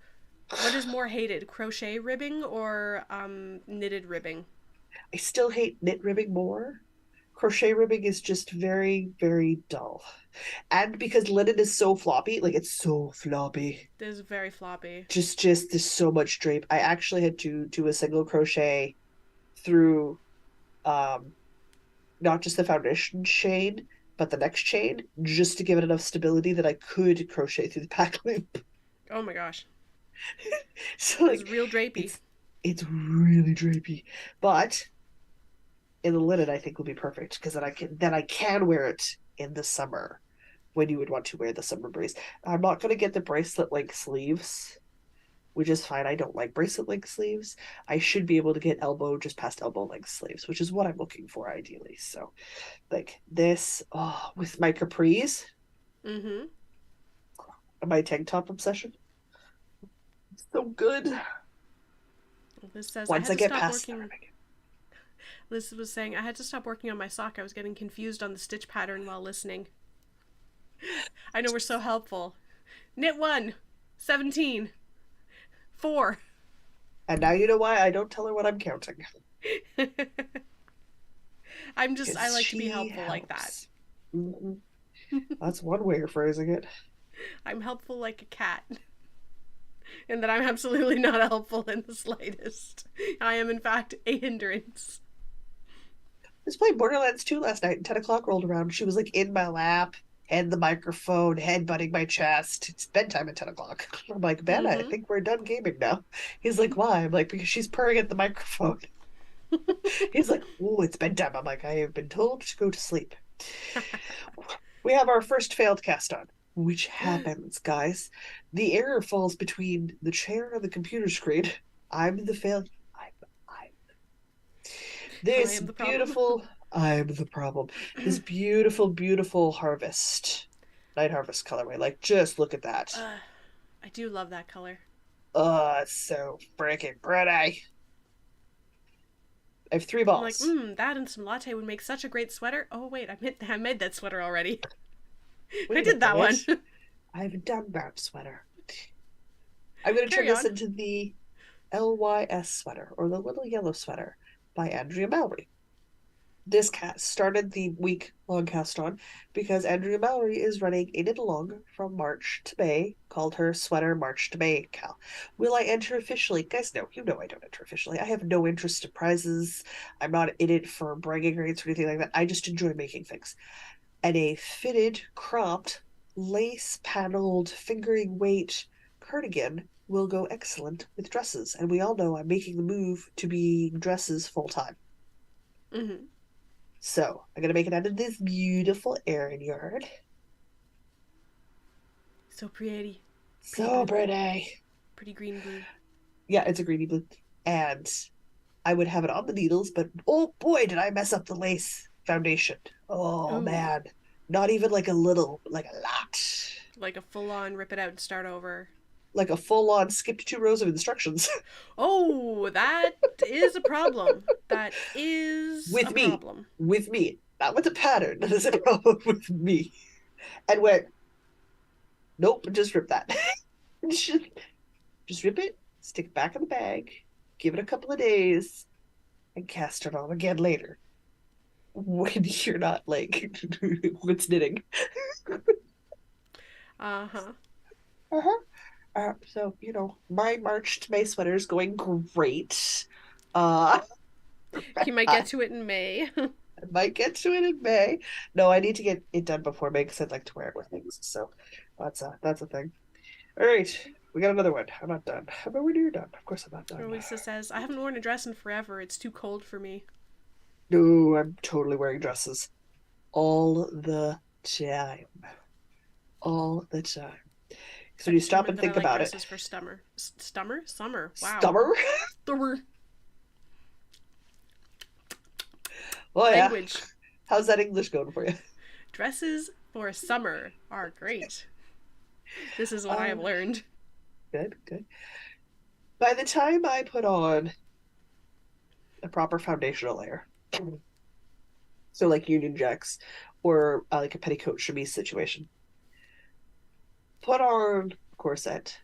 what is more hated, crochet ribbing or knitted ribbing? I still hate knit ribbing more. Crochet ribbing is just very, very dull. And because linen is so floppy, like it's so floppy. This is very floppy. Just there's so much drape. I actually had to do a single crochet through um not just the foundation chain, but the next chain, just to give it enough stability that I could crochet through the back loop. Oh my gosh, So this is like real drapey. it's really drapey. But in the linen I think will be perfect because then I can wear it in the summer when you would want to wear the summer breeze. I'm not gonna get the bracelet length sleeves, which is fine. I don't like bracelet length sleeves. I should be able to get elbow just past elbow length sleeves, which is what I'm looking for ideally. So like this, with my capris Mm-hmm. and my tank top obsession. So good. This says I Once had I to get stop past the working. ribbing. Liz was saying I had to stop working on my sock. I was getting confused on the stitch pattern while listening. I know we're so helpful. Knit 1, 17, 4. And now you know why I don't tell her what I'm counting. I Because like to be she helpful like that. helps. Mm-hmm. That's one way of phrasing it. I'm helpful like a cat. And that I'm absolutely not helpful in the slightest. I am, in fact, a hindrance. I was playing Borderlands 2 last night and 10 o'clock rolled around. She was like in my lap, had the microphone, head butting my chest. It's bedtime at 10 o'clock. I'm like, Ben, I Mm-hmm. think we're done gaming now. He's like, why? I'm like, because she's purring at the microphone. He's like, oh, it's bedtime. I'm like, I have been told to go to sleep. We have our first failed cast on, which happens, guys. The error falls between the chair and the computer screen. I'm the failure. I'm I this am the problem. beautiful. I'm the problem. This beautiful, beautiful harvest, night harvest colorway. Like, just look at that. I do love that color. Oh, it's so freaking pretty. I have three I'm like, balls. that and some latte would make such a great sweater. Oh wait, I made that sweater already. I Wait a did that one. minute. I've done that sweater. I'm going to turn Carry this on. into the LYS sweater, or the Little Yellow Sweater by Andrea Mallory. This cast started the week long cast on because Andrea Mallory is running a knit along from March to May called her Sweater March to May Cal. Will I enter officially? Guys, no, you know I don't enter officially. I have no interest in prizes. I'm not in it for bragging rights or anything like that. I just enjoy making things. And a fitted, cropped, lace paneled, fingering weight cardigan will go excellent with dresses. And we all know I'm making the move to be dresses full time. Mm-hmm. So I'm gonna make it out of this beautiful Aran yarn. So pretty. Pretty So blue. pretty. Pretty green blue. Yeah, it's a greeny blue. And I would have it on the needles, but oh boy, did I mess up the lace foundation. Oh Ooh, man. Not even like a little, like a lot. like a full on rip it out and start over. Like a full on skipped 2 rows of instructions. Oh, that is a problem. That is a with me. problem. With me. Not with the pattern. That is a problem with me. And went, nope, just rip that. just rip it, stick it back in the bag, give it a couple of days, and cast it on again later. When you're not like what's knitting. Uh huh. Uh-huh. So, my March to May sweater is going great. Uh, You might I get to it in May. might get to it in May. No, I need to get it done before May because I'd like to wear it with things. So that's a thing. All right, we got another one. I'm not done. How about when you're done? Of course I'm not done. Lisa says, I haven't worn a dress in forever. It's too cold for me. No, I'm totally wearing dresses all the time. All the time. So I you just stop remembered and that I think like about it. dresses for summer. Summer? Summer. Wow. Summer? Summer. Oh yeah. Language. How's that English going for you? Dresses for summer are great. This is what I have Um, learned. good, good. By the time I put on a proper foundational layer, so like Union Jacks or like a petticoat chemise situation, put on a corset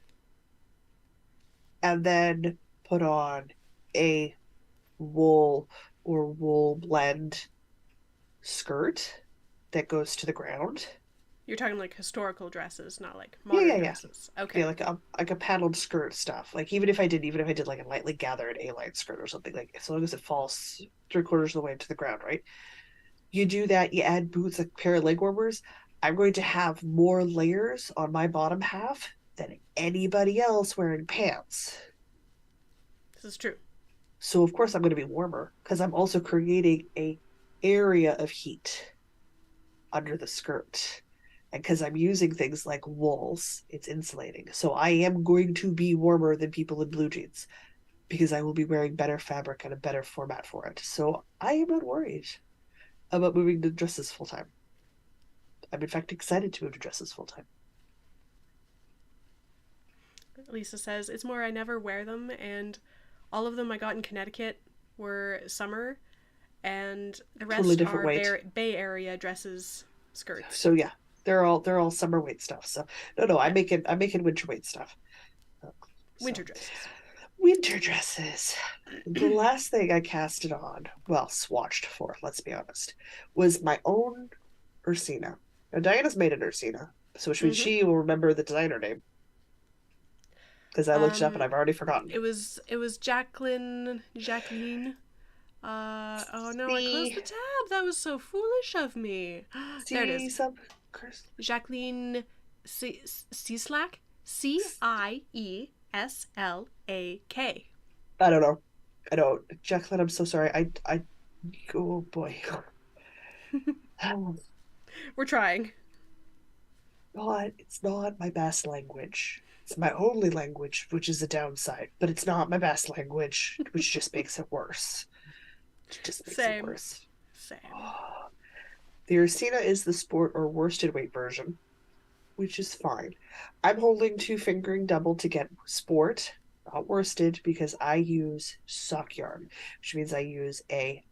and then put on a wool or wool blend skirt that goes to the ground. You're talking like historical dresses, not like Yeah, yeah, modern yeah. dresses. Yeah, Okay. like a paneled skirt stuff. Like even if I did like a lightly gathered A-line skirt or something, like as long as it falls 3/4 of the way to the ground, right? You do that, you add boots, a pair of leg warmers. I'm going to have more layers on my bottom half than anybody else wearing pants. This is true. So of course I'm going to be warmer because I'm also creating a area of heat under the skirt. And because I'm using things like wools, it's insulating. So I am going to be warmer than people in blue jeans because I will be wearing better fabric and a better format for it. So I am not worried about moving to dresses full time. I'm in fact excited to move to dresses full time. Lisa says, it's more I never wear them, and all of them I got in Connecticut were summer, and the Totally rest different are weight. Bay Area dresses, skirts. So yeah, they're all summer weight stuff. So no, I'm Yeah. making winter weight stuff. So Winter dresses. winter dresses. The last thing I casted on, well, swatched for, let's be honest, was my own Ursina. Now Diana's made an Ursina, so which means Mm-hmm. she will remember the designer name because I looked it up and Um, I've already forgotten. it was Jacqueline. Oh no, I closed See, the tab. That was so foolish of me. There it see is. some curse. Jacqueline Cieslak. Cieslak. I don't know. I don't. Jacqueline, I'm so sorry. Oh boy. Oh We're trying. God, it's not my best language. It's my only language, which is a downside, but it's not my best language, which just makes it worse. It just makes it Same. worse. Same. Oh. The Ursina is the sport or worsted weight version, which is fine. I'm holding two fingering double to get sport, not worsted, because I use sock yarn, which means I use a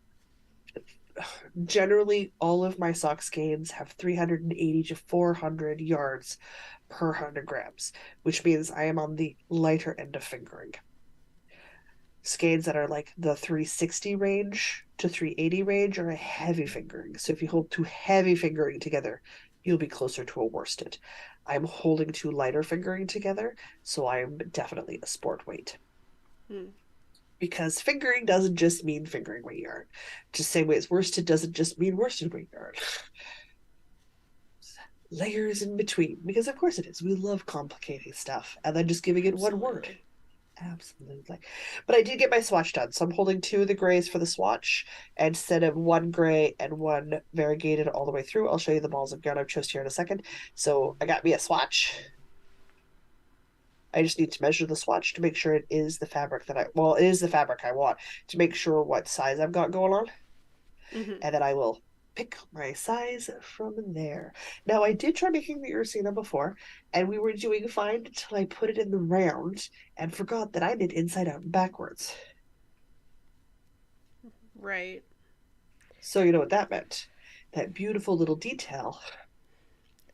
generally all of my sock skeins have 380 to 400 yards per 100 grams, which means I am on the lighter end of fingering. Skeins that are like the 360 range to 380 range are a heavy fingering. So if you hold two heavy fingering together, you'll be closer to a worsted. I'm holding two lighter fingering together, so I'm definitely a sport weight. Hmm. Because fingering doesn't just mean fingering weight yarn. Just same way as worsted doesn't just mean worsted weight yarn. Layers in between, because of course it is. We love complicating stuff and then just giving it one word. Absolutely. Absolutely. But I did get my swatch done. So I'm holding two of the grays for the swatch instead of one gray and one variegated all the way through. I'll show you the balls of yarn I've chose here in a second. So I got me a swatch. I just need to measure the swatch to make sure it is the fabric that well, it is the fabric I want, to make sure what size I've got going on. Mm-hmm. And then I will pick my size from there. Now, I did try making the arsena before, and we were doing fine until I put it in the round and forgot that I did inside out and backwards. Right. So you know what that meant? That beautiful little detail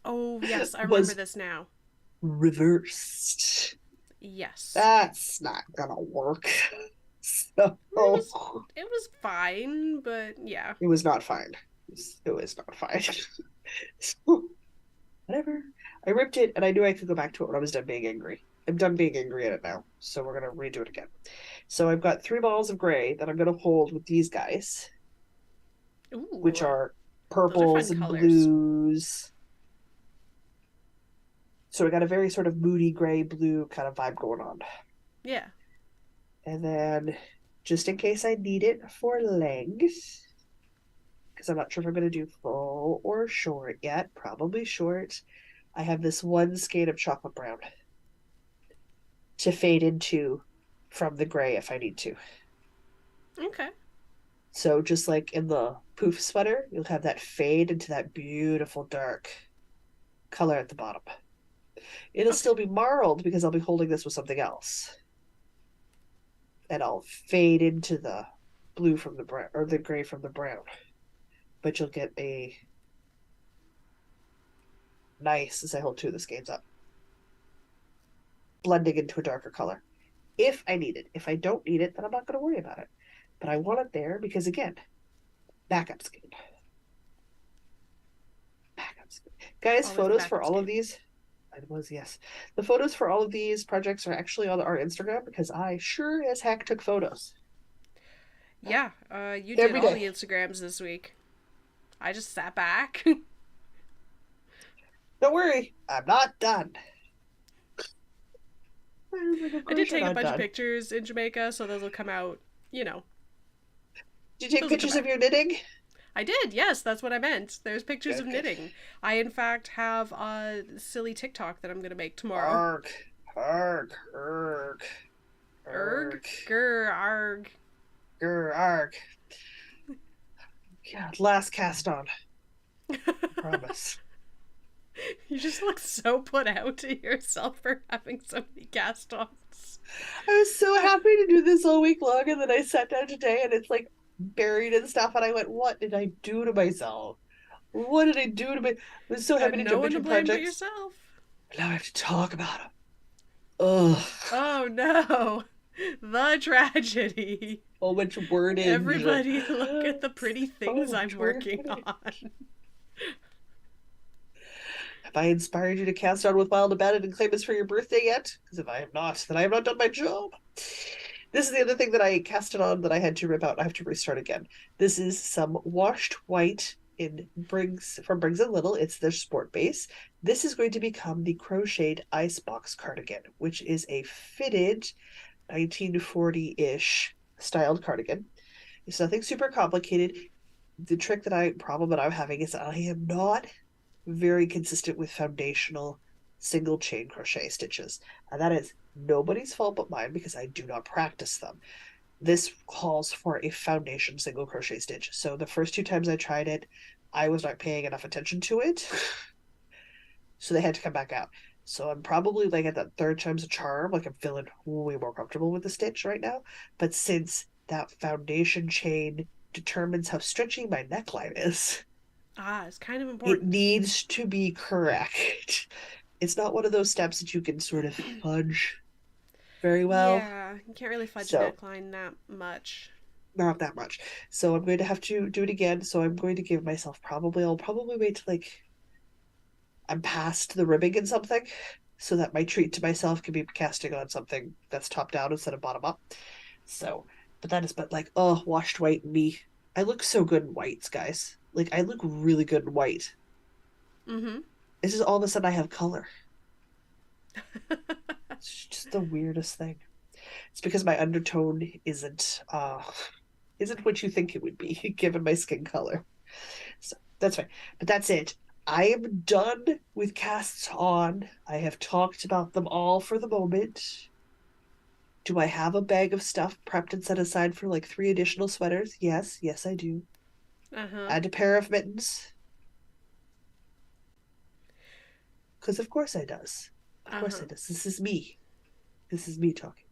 Oh, yes, I remember was this now. reversed. Yes. That's not gonna work. So It was fine, but yeah. it was not fine. It was not fine. So, whatever. I ripped it and I knew I could go back to it when I was done being angry. I'm done being angry at it now. So we're gonna redo it again. So I've got 3 balls of gray that I'm gonna hold with these guys, which Ooh, are those are purples fun and colors. blues. So I got a very sort of moody gray blue kind of vibe going on. Yeah. And then just in case I need it for legs, because I'm not sure if I'm going to do full or short yet, probably short, I have this one skein of chocolate brown to fade into from the gray if I need to. Okay. So just like in the poof sweater, you'll have that fade into that beautiful dark color at the bottom. It'll Okay. still be marled because I'll be holding this with something else. And I'll fade into the blue from the brown or the gray from the brown. But you'll get a nice, as I hold 2 of the skeins up, blending into a darker color. If I need it. If I don't need it, then I'm not going to worry about it. But I want it there because, again, backup skein. Backup skein. Guys, Always the photos for backup all of skin. these. It was, yes. The photos for all of these projects are actually on our Instagram because I sure as heck took photos Yeah, you did every all day. the Instagrams this week. I just sat back. Don't worry, I'm not done. Like, of I course did you're take a not bunch of done. pictures in Jamaica, so those will come out, you know, Did you take those will come pictures out. of your knitting? I did, yes, that's what I meant. There's pictures of Good, good. knitting. I, in fact, have a silly TikTok that I'm gonna make tomorrow. Arg, arg, arg, Erg? arg, Grr, arg. arg. Yeah, last cast on. I promise. You just look so put out to yourself for having so many cast offs. I was so happy to do this all week long, and then I sat down today, and it's like buried in stuff, and I went, "What did I do to myself? What did I do to me?" I was so happy Got to no jump one to between blame but projects. yourself. Now I have to talk about them. Ugh. Oh no. The tragedy. So much wordage. Everybody, look at the pretty So things I'm much working wordage. on. Have I inspired you to cast on with Wild Abandon and claim this for your birthday yet? Because if I have not, then I have not done my job. This is the other thing that I casted on that I had to rip out. I have to restart again. This is some washed white in Briggs from Briggs and Little. It's their sport base. This is going to become the crocheted icebox cardigan, which is a fitted 1940-ish styled cardigan. It's nothing super complicated. The problem that I'm having is that I am not very consistent with foundational single chain crochet stitches. And that is nobody's fault but mine because I do not practice them. This calls for a foundation single crochet stitch. So the first 2 times I tried it, I was not paying enough attention to it. So they had to come back out. So I'm probably like at that third time's a charm. Like I'm feeling way more comfortable with the stitch right now. But since that foundation chain determines how stretchy my neckline is, Ah, it's kind of it important. needs to be correct. It's not one of those steps that you can sort of fudge very well. Yeah, you can't really fudge a So, neckline that much. not that much. So, I'm going to have to do it again. So, I'm going to give myself I'll probably wait till like I'm past the ribbing and something so that my treat to myself can be casting on something that's top down instead of bottom up. So, but like, oh, washed white me. I look so good in whites, guys. Like, I look really good in white. Mm-hmm. This is all of a sudden I have color. It's just the weirdest thing. It's because my undertone isn't what you think it would be given my skin color. So that's fine. But that's it. I am done with casts on. I have talked about them all for the moment. Do I have a bag of stuff prepped and set aside for like 3 additional sweaters? Yes, yes, I do. Uh-huh. And a pair of mittens. Because of course I does. Of course Uh-huh. I does. This is me. This is me talking.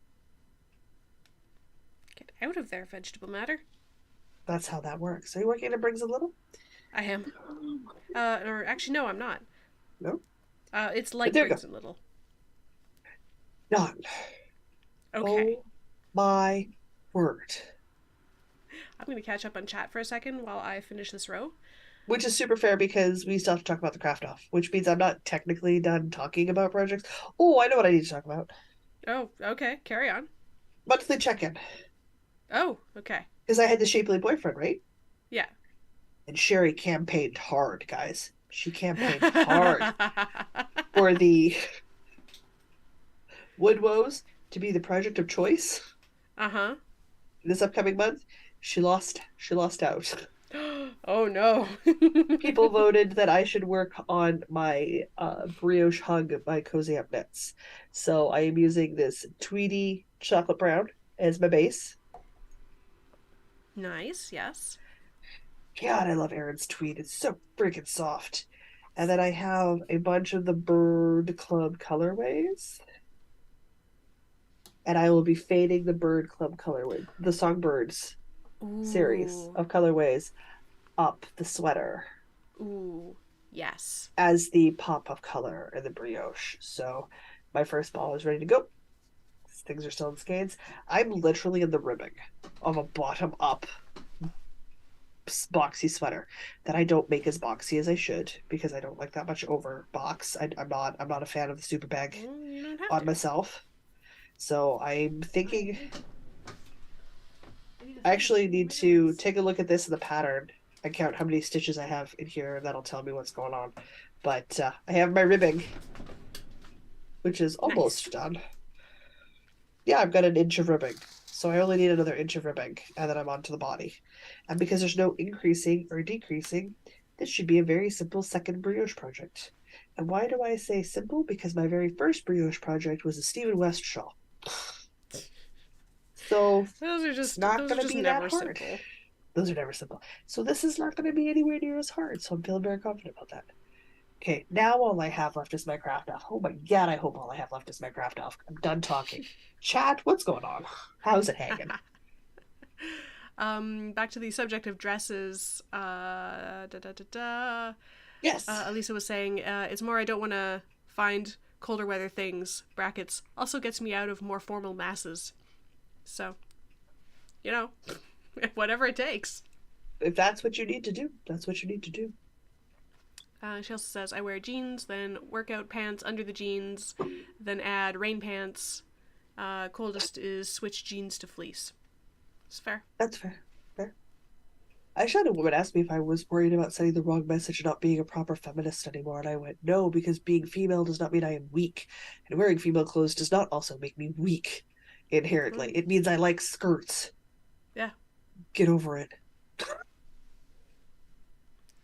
Get out of there, vegetable matter. That's how that works. Are you working at Briggs and Little? I am. Or actually, no, I'm not. No? It's But like there you Briggs go. and Little. Done. Okay. Oh my word. I'm gonna catch up on chat for a second while I finish this row. Which is super fair because we still have to talk about the craft off, which means I'm not technically done talking about projects. Oh, I know what I need to talk about. Oh, okay. Carry on. Monthly check-in. Oh, okay. Because I had the shapely boyfriend, right? Yeah. And Sherry campaigned hard, guys. She campaigned hard for the Wood Woes to be the project of choice Uh-huh. this upcoming month. She lost out. Oh no. People voted that I should work on my brioche hug, my cozy up knits. So I am using this tweedy chocolate brown as my base. Nice, yes. God, I love Erin's tweed. It's so freaking soft. And then I have a bunch of the Bird Club colorways. And I will be fading the Bird Club colorway, the Songbirds series Ooh. of colorways up the sweater Ooh. Yes. as the pop of color in the brioche. So my first ball is ready to go. Things are still in skeins. I'm literally in the ribbing of a bottom up boxy sweater that I don't make as boxy as I should because I don't like that much over box. I'm not a fan of the super bag You don't have on to. myself. So I'm thinking I actually need to take a look at this in the pattern and count how many stitches I have in here, and that'll tell me what's going on. But I have my ribbing, which is Nice. almost done. Yeah, I've got an inch of ribbing. So I only need another inch of ribbing, and then I'm onto the body. And because there's no increasing or decreasing, this should be a very simple second brioche project. And why do I say simple? Because my very first brioche project was a Stephen West shawl. So it's not Those are going to just be that never hard. simple. Those are never simple. So this is not going to be anywhere near as hard. So I'm feeling very confident about that. Okay, now all I have left is my craft off. Oh my god, I hope all I have left is my craft off. I'm done talking. Chat, what's going on? How's it hanging? Back to the subject of dresses. Da, da, da, da. Yes. Elisa was saying, it's more I don't want to find colder weather things, brackets, also gets me out of more formal masses. So, you know, whatever it takes. If that's what you need to do, that's what you need to do. She also says, I wear jeans, then workout pants under the jeans, then add rain pants. Coldest is switch jeans to fleece. It's fair. That's fair. Fair. I actually had a woman ask me if I was worried about sending the wrong message and not being a proper feminist anymore, and I went, no, because being female does not mean I am weak. And wearing female clothes does not also make me weak inherently. It means I like skirts. Yeah. Get over it.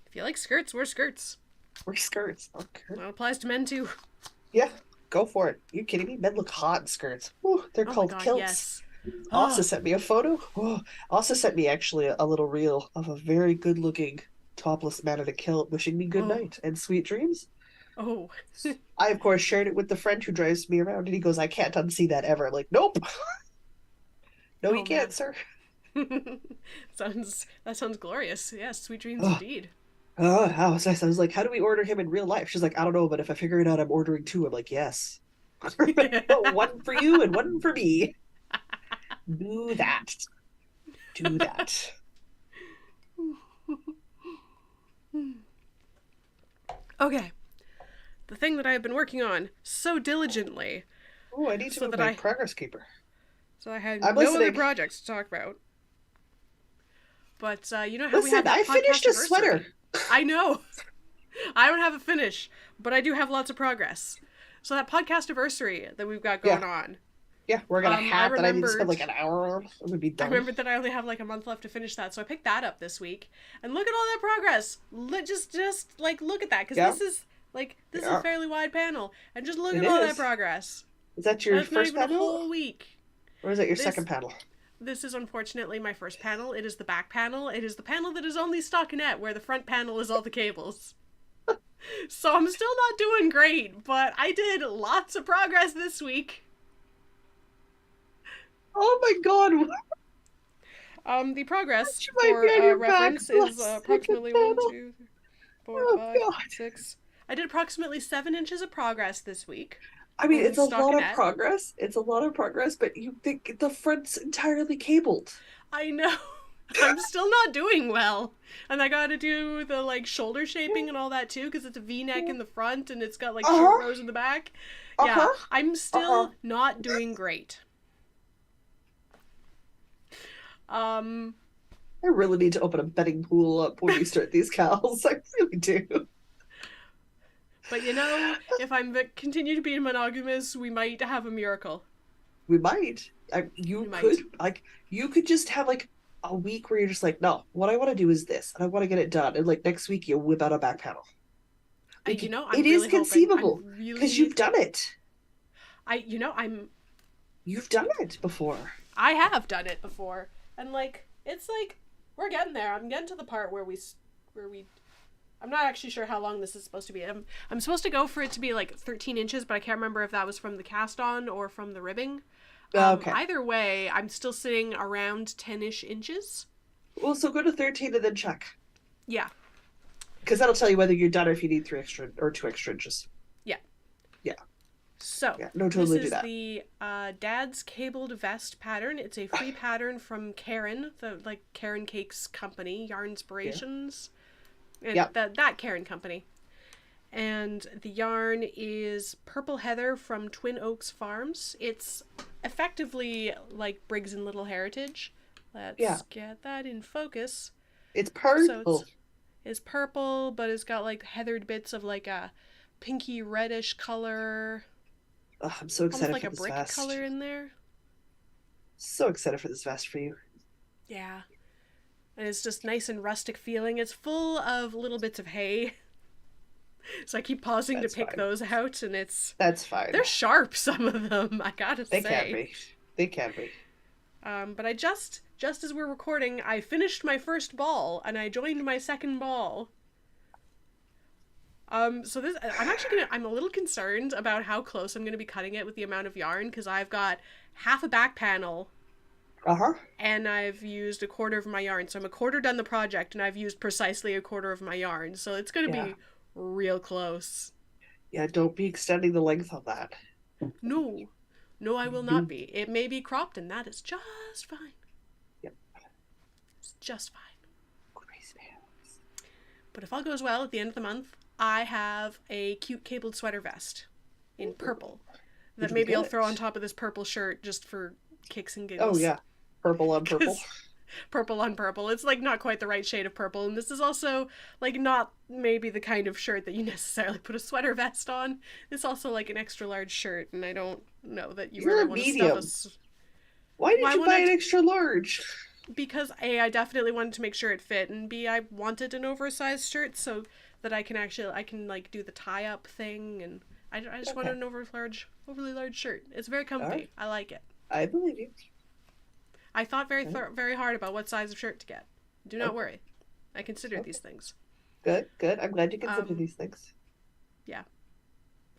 If you like skirts, wear skirts. Wear skirts. Okay. That applies to men too. Yeah, go for it. You kidding me? Men look hot in skirts. Ooh, they're Oh my called god, kilts. yes. Also sent me a photo. Oh, also sent me actually a little reel of a very good looking topless man in a kilt wishing me good night and sweet dreams. Oh. I of course shared it with the friend who drives me around and he goes, I can't unsee that ever. I'm like, nope. No, you can't, sir. That sounds glorious. Yes, sweet dreams Oh, indeed. oh, how was nice. I was like, how do we order him in real life? She's like, I don't know, but if I figure it out, I'm ordering two. I'm like, yes. One for you and one for me. Do that. Do that. Okay. The thing that I have been working on so diligently. Oh, I need to so move that my progress keeper. So I had I'm no listening. other projects to talk about. But you know how we Listen, have that I finished a podcast-iversary? sweater. I know. I don't have a finish, but I do have lots of progress. So that podcast anniversary that we've got going on, Yeah, we're gonna I hat that I need to spend remembered like an hour on. I'm gonna be I done. remembered that I only have like a month left to finish that, so I picked that up this week. And look at all that progress. Just like look at that, because Yeah, this is a yeah, fairly wide panel, and just look it at all that is. progress. Is that your That's not first even a panel, whole week. or is that your This second panel? this is unfortunately my first panel. It is the back panel. It is the panel that is only stockinette, where the front panel is all the cables. So I'm still not doing great, but I did lots of progress this week. Oh my God, The progress you might be for on your back reference for the is second approximately one, panel. two, four, Oh five, God. six. I did approximately 7 inches of progress this week I mean, on it's a lot of stockinette. progress. It's a lot of progress, but you think the front's entirely cabled. I know. I'm still not doing well. And I gotta do the like shoulder shaping and all that too, because it's a v-neck in the front and it's got like short Uh-huh. rows in the back. Yeah, Uh-huh. I'm Uh-huh. still not doing great. Um, I really need to open a betting pool up when we start these cows. I really do. but if I'm continue to be monogamous, we might have a miracle. We might. We You could might. like you could just have like a week where you're just like, no, what I want to do is this, and I want to get it done. And like next week you whip out a back panel. Like I'm it is really hoping. conceivable because you've done it. I, you know, I'm You've done it before. I have done it before, and it's like we're getting there. I'm getting to the part where we. I'm not actually sure how long this is supposed to be. I'm supposed to go for it to be like 13 inches, but I can't remember if that was from the cast on or from the ribbing. Okay. Either way, I'm still sitting around 10-ish inches. Well, so go to 13 and then check. Yeah, Because that'll tell you whether you're done or if you need 3 extra or 2 extra inches. yeah. Yeah. So, Yeah. No, this totally do is that. the Dad's Cabled Vest pattern. It's a free pattern from Karen, the Karen Cakes company, Yarn Yeah. Inspirations. And Yep. that Karen company. And the yarn is Purple Heather from Twin Oaks Farms. It's effectively like Briggs and Little Heritage. Yeah. Let's get that in focus. It's So purple. it's purple, but it's got like heathered bits of like a pinky reddish color, Oh, I'm so almost excited like for a this brick vest. color in there. So excited for this vest for you. Yeah. And it's just nice and rustic feeling. It's full of little bits of hay. So I keep pausing to That's pick fine. those out, and That's fine. they're sharp, some of them, I gotta They can say. be. They can be. But I just as we're recording, I finished my first ball, and I joined my second ball. So I'm a little concerned about how close I'm gonna be cutting it with the amount of yarn, because I've got half a back panel, Uh-huh. and I've used a quarter of my yarn. So I'm a quarter done the project, and I've used precisely a quarter of my yarn. So it's gonna Yeah. be real close. Yeah, don't be extending the length on that. No, no, I will No. not be. It may be cropped, and that is just fine. Yep. It's just fine. Crazy man. But if all goes well at the end of the month, I have a cute cabled sweater vest in purple that Would we maybe get I'll throw on it? top of this purple shirt just for kicks and Oh giggles. yeah. Purple on purple. 'Cause purple on purple. It's like not quite the right shade of purple, and this is also like not maybe the kind of shirt that you necessarily put a sweater vest on. It's also like an extra large shirt, and I don't know that you You're really a want to stuff medium. Why Well, did I you buy an wanted extra large? because A, I definitely wanted to make sure it fit, and B, I wanted an oversized shirt so that I can like do the tie up thing, and I just wanted Okay. an overly large shirt. It's very All comfy. right. I like it. I believe you. I thought All right. very hard about what size of shirt to get. Do not Okay. worry. I considered Okay. these things. Good, good. I'm glad you consider Um, these things. yeah.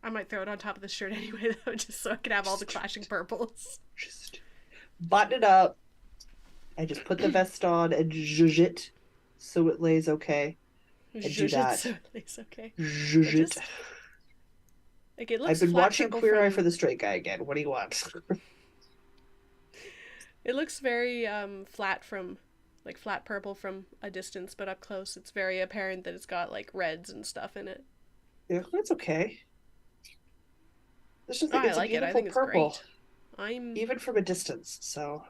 I might throw it on top of the shirt anyway, though, just so I can have all the clashing purples. Just button it up. I just put the vest on and zhuzh it so it lays okay. And do Zhuzh it that. so at least okay. Zhuzh It it. just like it I've looks been flat watching purple Queer Eye from for the Straight Guy again. What do you want? it looks very flat from like flat purple from a distance, but up close it's very apparent that it's got like reds and stuff in it. Yeah, that's okay. It's just Oh, like I it's a like it. I beautiful think it's purple, great. I'm even from a distance. So,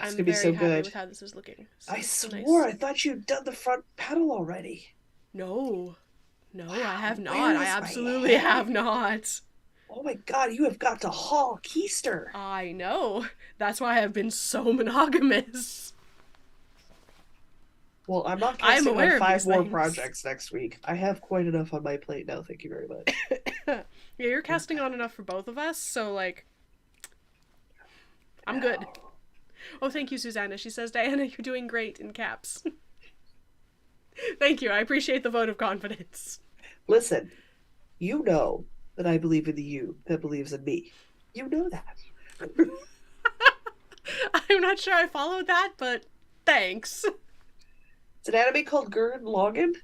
it's I'm gonna be very so happy good. with how this is looking. I So swore nice. I thought you'd done the front panel already. No. No, I Wow, have not. where I is my absolutely head? have not. Oh my God, you have got to haul keister. I know. That's why I've been so monogamous. Well, I'm not I am casting on aware of five these more things. projects next week. I have quite enough on my plate now. Thank you very much. Yeah, you're casting on enough for both of us, so like, I'm good. No. Oh, thank you, Susanna. She says, Diana, you're doing great in caps. Thank you. I appreciate the vote of confidence. Listen, you know that I believe in the you that believes in me. You know that. I'm not sure I followed that, but thanks. It's an anime called Gurren Lagann,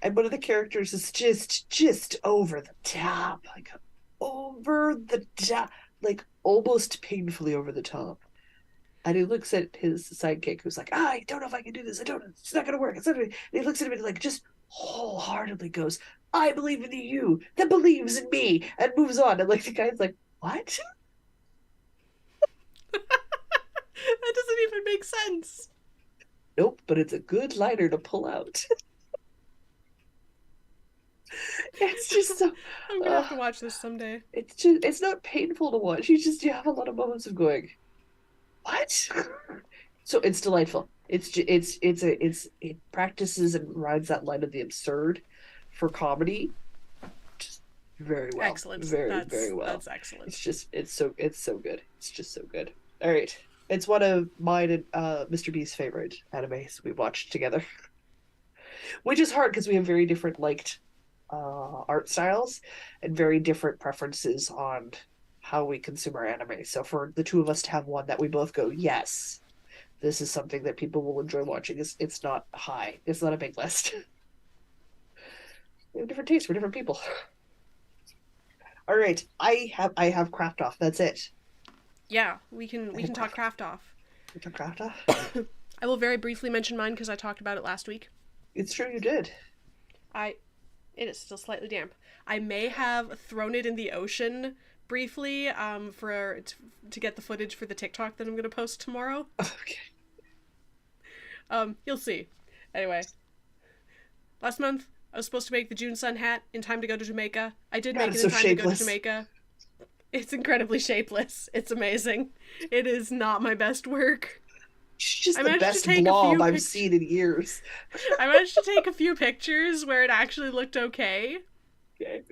and one of the characters is just over the top, like over the top, like almost painfully over the top. And he looks at his sidekick, who's like, I don't know if I can do this. I don't. It's not gonna work. It's not gonna. And he looks at him and like just wholeheartedly goes, I believe in the you that believes in me, and moves on. And like the guy's like, what? That doesn't even make sense. Nope, but it's a good liner to pull out. It's just so. I'm gonna have Uh, to watch this someday. it's not painful to watch. You have a lot of moments of going, what? So it's delightful. It practices and rides that line of the absurd for comedy just very well, Excellent. very well. That's excellent. It's so good. It's just so good. All right, it's one of mine and Mr. B's favorite animes we watched together, which is hard because we have very different liked art styles and very different preferences on how we consume our anime. So for the two of us to have one that we both go, yes, this is something that people will enjoy watching. It's not high. It's not a big list. We have different tastes. We're different people. All right, I have craft off. That's it. Yeah, we can talk craft off. We took craft off. I will very briefly mention mine because I talked about it last week. It's true you did. I It is still slightly damp. I may have thrown it in the ocean briefly to get the footage for the TikTok that I'm gonna post tomorrow. Okay. You'll see. Anyway, last month I was supposed to make the June sun hat in time to go to Jamaica. I did God, make it's it so in time to go to shapeless. Jamaica. It's incredibly shapeless. It's amazing. It is not my best work. She's just I the managed to best take a blob few I've seen in years. I managed to take a few pictures where it actually looked okay. Okay.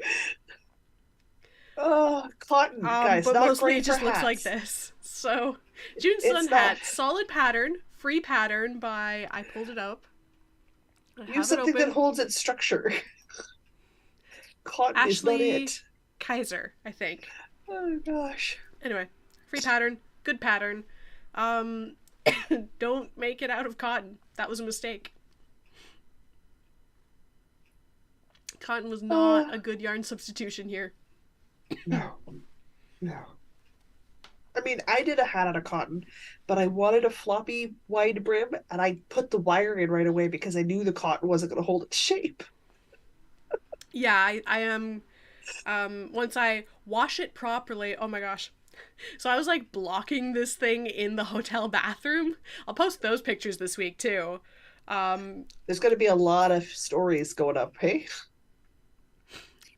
Oh, cotton, guys, But not mostly great it for just looks like hats. this. So, June It's Sun not. hat, solid pattern, free pattern by I pulled it up. I Use have it something that open. holds its structure. Cotton is not Ashley it. Kaiser, I think. Oh gosh. Anyway, free pattern, good pattern. Um, don't make it out of cotton. That was a mistake. Cotton was Uh, not a good yarn substitution here. no, no. I mean, I did a hat out of cotton, but I wanted a floppy wide brim, and I put the wire in right away because I knew the cotton wasn't going to hold its shape. Yeah, I am. Once I wash it properly, oh my gosh. So I was like blocking this thing in the hotel bathroom. I'll post those pictures this week too. Um, There's going to be a lot of stories going up, hey?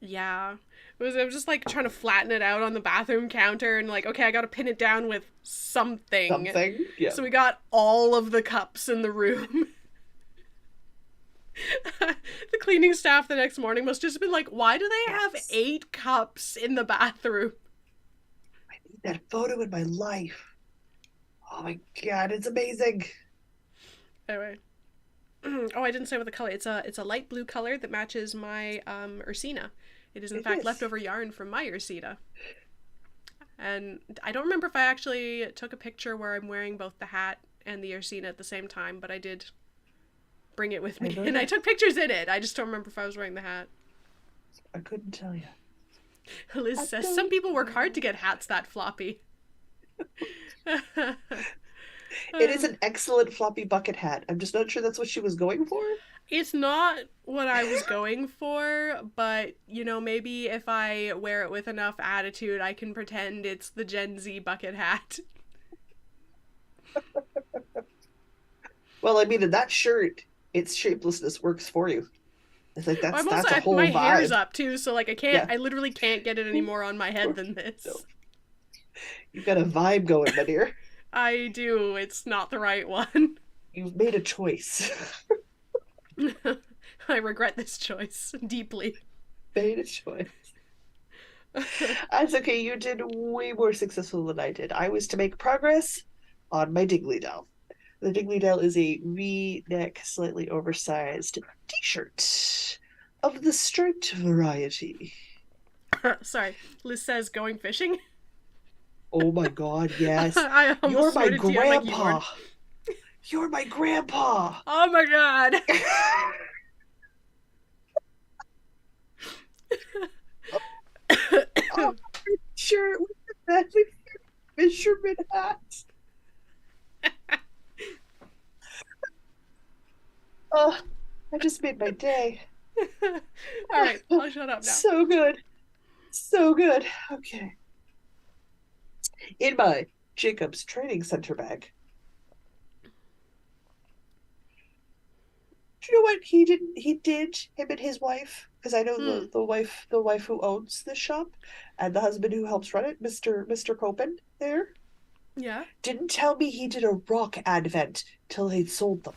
yeah. I was just like trying to flatten it out on the bathroom counter and like, okay, I gotta pin it down with something. Something? Yeah. So we got all of the cups in the room. The cleaning staff the next morning must just have been like, why do they have Yes. 8 cups in the bathroom? I need that photo in my life. Oh my god, it's amazing. Anyway. Oh, I didn't say what the color. It's a light blue color that matches my arsena. It is in It fact is. leftover yarn from my arsena. And I don't remember if I actually took a picture where I'm wearing both the hat and the arsena at the same time, but I did bring it with I me. know And I you. took pictures in it. I just don't remember if I was wearing the hat. I couldn't tell you. I Liz says some don't people work hard to know. get hats that floppy. It is an excellent floppy bucket hat. I'm just not sure that's what she was going for. It's not what I was going for, but you know, maybe if I wear it with enough attitude, I can pretend it's the Gen Z bucket hat. Well, I mean, in that shirt, its shapelessness works for you. It's like I'm also that's a my whole hair's vibe. up too, so like Yeah. I literally can't get it any more on my head than No, this. you've got a vibe going, my dear. I do. It's not the right one. You've made a choice. I regret this choice deeply. Made a choice. That's okay. You did way more successful than I did. I was to make progress on my Dingley Doll. The Dingley Doll is a V-neck, slightly oversized t-shirt of the striped variety. Sorry, Liz says going fishing. Oh my God, yes. I You're almost my snorted tea on my grandpa. keyboard. You're my grandpa. Oh my god. Oh, shirt with the fancy fisherman hat. Oh, I just made my day. All right, I'll shut up now. So good. So good. Okay. In my Jacob's Training Center bag. Do you know what he did, him and his wife? Because I know Hmm. the wife who owns this shop and the husband who helps run it, Mr. Copen there, Yeah. didn't tell me he did a rock advent till they'd sold them.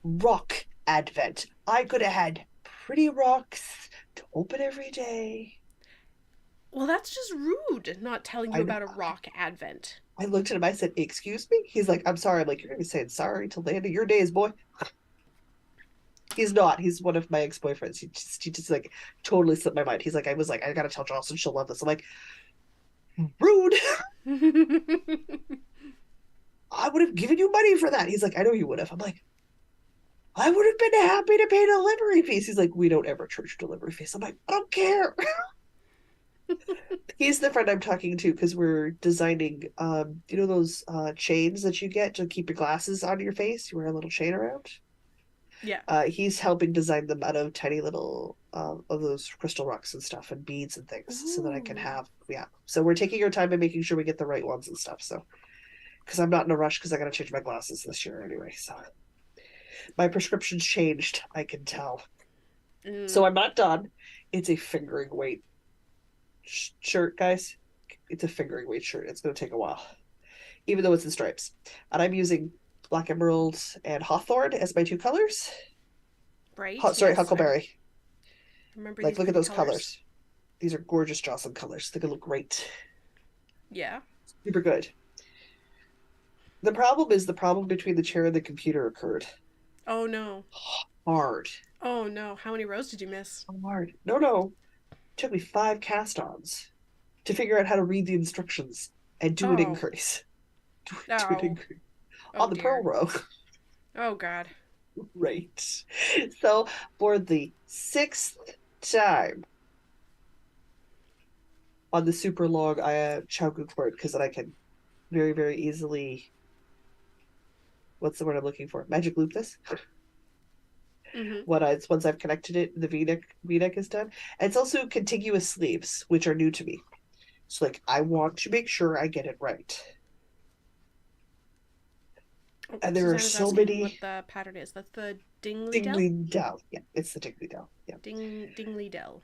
Rock advent. I could have had pretty rocks to open every day. Well, that's just rude, not telling you I know. about a rock advent. I looked at him. I said, "Excuse me." He's like, "I'm sorry." I'm like, "You're gonna be saying sorry till the end of your days, boy." He's not. He's one of my ex-boyfriends. He just like totally slipped my mind. He's like, I gotta tell Jocelyn, she'll love this. I'm like, rude. I would have given you money for that. He's like, I know you would have. I'm like, I would have been happy to pay delivery fees. He's like, we don't ever charge delivery fees. I'm like, I don't care. He's the friend I'm talking to because we're designing you know those chains that you get to keep your glasses on your face? You wear a little chain around. Yeah. He's helping design them out of tiny little of those crystal rocks and stuff and beads and things so that I can Ooh. have, yeah. So we're taking our time and making sure we get the right ones and stuff. So because I'm not in a rush because I got to change my glasses this year anyway. So my prescription's changed, I can tell. So Mm. I'm not done. It's a fingering weight shirt, guys. It's a fingering weight shirt. It's going to take a while, even though it's in stripes. And I'm using Black Emerald and Hawthorn as my two colors. Right. Sorry, Yes. I Huckleberry. remember Like, these look at pretty those colors. colors. These are gorgeous Jocelyn colors. They're gonna look great. Yeah. Super good. The problem is the problem between the chair and the computer occurred. Oh no. Hard. Oh no. How many rows did you miss? Hard. No, no. It took me 5 cast-ons to figure out how to read the instructions and do an Oh. increase. Do an Oh. increase Oh on the pearl dear. row. Oh god. Right. So for the 6th time on the super long Chowgu cord, because then I can very, very easily, what's the word I'm looking for? Magic loop this. Mm-hmm. Once I've connected it, the V-neck is done. And it's also contiguous sleeves, which are new to me. So like I want to make sure I get it right. Oh, And there are Susanna's so asking what many the pattern is. That's the Dingley Dell? Dingley Dell. Yeah, it's the Dingley Dell. Yeah. Dingley Dell.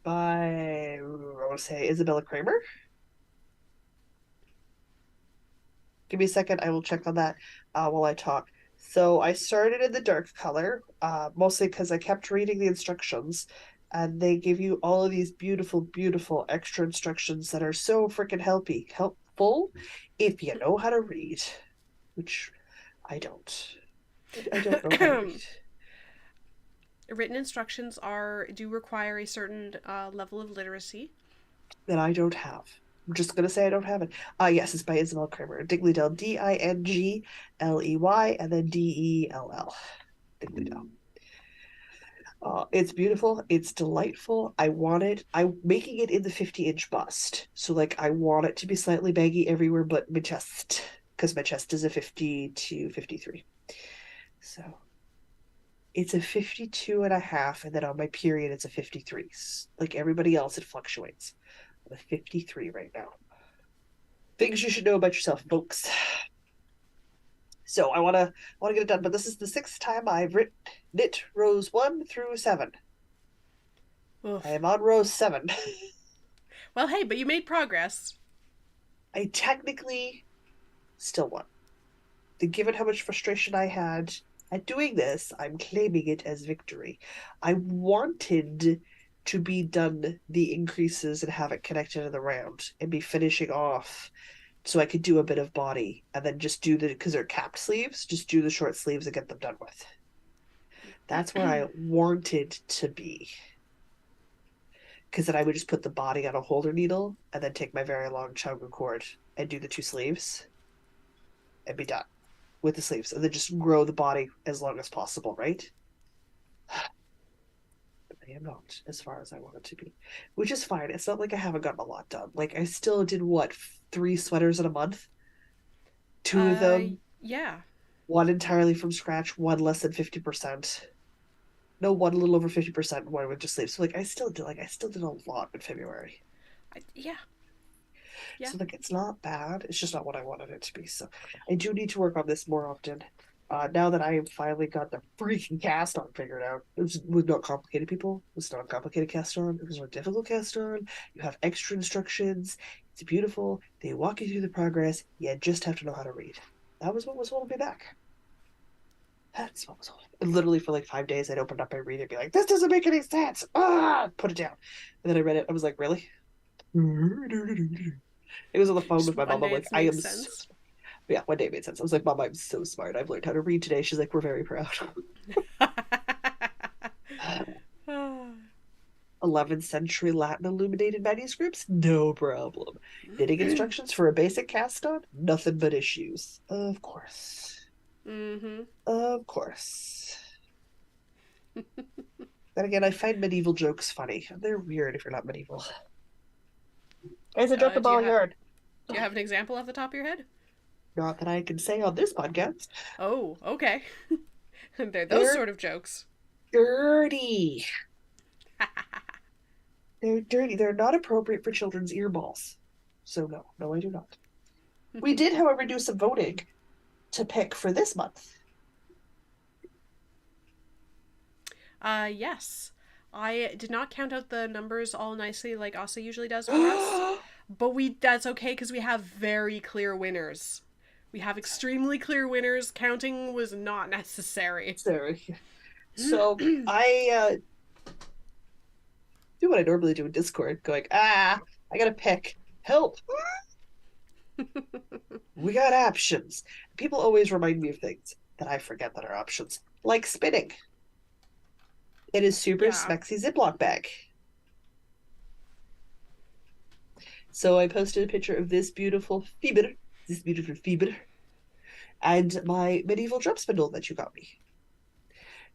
By I want to say Isabella Kramer. Give me a second, I will check on that while I talk. So I started in the dark color, mostly because I kept reading the instructions, and they give you all of these beautiful, beautiful extra instructions that are so freaking helpful if you know how to read, which I don't. I don't know how to read. Written instructions do require a certain level of literacy. That I don't have. I'm just gonna say I don't have it. Yes, it's by Isabel Kramer. Dingley Dell, Dingley, and then Dell. Dingley Dell. It's beautiful. It's delightful. I want it. I'm making it in the 50-inch bust. So, like, I want it to be slightly baggy everywhere but my chest, because my chest is a 50 to 53. So, it's a 52 and a half, and then on my period, it's a 53. Like everybody else, it fluctuates. I'm a 53 right now. Things you should know about yourself, folks. So I want to get it done, but this is the sixth time I've knit rows 1 through 7. I Oof. am on row 7. Well, hey, but you made progress. I technically still won. Given how much frustration I had at doing this, I'm claiming it as victory. I wanted to be done the increases and have it connected in the round and be finishing off so I could do a bit of body and then just do because they're capped sleeves, just do the short sleeves and get them done with. That's where I wanted to be. Because then I would just put the body on a holder needle and then take my very long chunga cord and do the 2 sleeves and be done with the sleeves and then just grow the body as long as possible, right? But I am not as far as I want it to be, which is fine. It's not like I haven't gotten a lot done. Like I still did what, 3 sweaters in a month? Two of Uh, them, yeah. one entirely from scratch, one less than 50%. No, one a little over 50%, one with just sleeves. So I still did a lot in February. Yeah. Yeah. So like it's not bad. It's just not what I wanted it to be. So I do need to work on this more often. Now that I have finally got the freaking cast on figured out, it was not complicated, people. It was not a complicated cast on. It was not a difficult cast on. You have extra instructions. It's beautiful. They walk you through the progress. You just have to know how to read. That was what was holding me back. That's what was holding me. Literally for like 5 days, I'd open up my read and be like, "This doesn't make any sense." Put it down. And then I read it. I was like, "Really?" It was on the phone Just with my one mom. I'm day like, it I makes am so sense. yeah, one day it made sense. I was like, Mom, I'm so smart. I've learned how to read today. She's like, we're very proud. 11th century Latin illuminated manuscripts? No problem. Knitting instructions for a basic cast on? Nothing but issues. Of course. Mm-hmm. Of course. Then again, I find medieval jokes funny. They're weird if you're not medieval. It's a drop the Do you ball have yard. do you have an example off the top of your head? Not that I can say on this podcast. Oh, okay. They're those They're sort of jokes. dirty. They're dirty. They're not appropriate for children's earballs. So no, no, I do not. We did, however, do some voting to pick for this month. Yes. I did not count out the numbers all nicely like Asa usually does for us, but that's okay because we have very clear winners. We have extremely clear winners. Counting was not necessary. Sorry. So I do what I normally do in Discord, going, I gotta pick. Help. We got options. People always remind me of things that I forget that are options, like spinning. It is super Yeah. smexy Ziploc bag. So I posted a picture of this beautiful fibre, and my medieval drum spindle that you got me.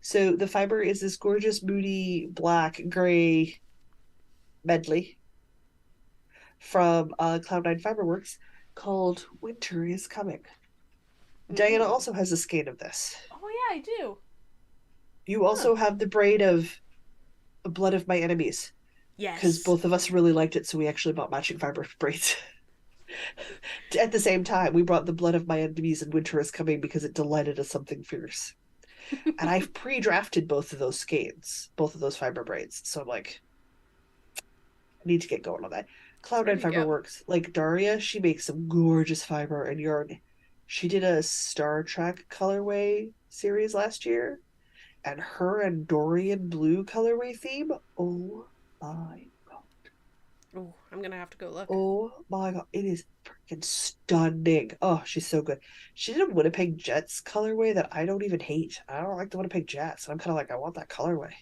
So the fiber is this gorgeous, moody, black, gray medley from Cloud9 Fiberworks called Winter is Coming. Diana Mm. also has a skein of this. Oh yeah, I do. You Huh. also have the braid of Blood of My Enemies, because Yes. both of us really liked it, so we actually bought matching fiber braids. At the same time, we brought the Blood of My Enemies and Winter is Coming because it delighted us something fierce. And I've pre-drafted both of those skeins, both of those fiber braids. So I'm like, I need to get going on that. There Cloud9 you Fiber go. works. Like Daria, she makes some gorgeous fiber and yarn. She did a Star Trek colorway series last year, and her and Dorian Blue colorway theme. Oh my god. Oh, I'm gonna have to go look. Oh my god. It is freaking stunning. Oh, she's so good. She did a Winnipeg Jets colorway that I don't even hate. I don't like the Winnipeg Jets. I'm kind of like, I want that colorway.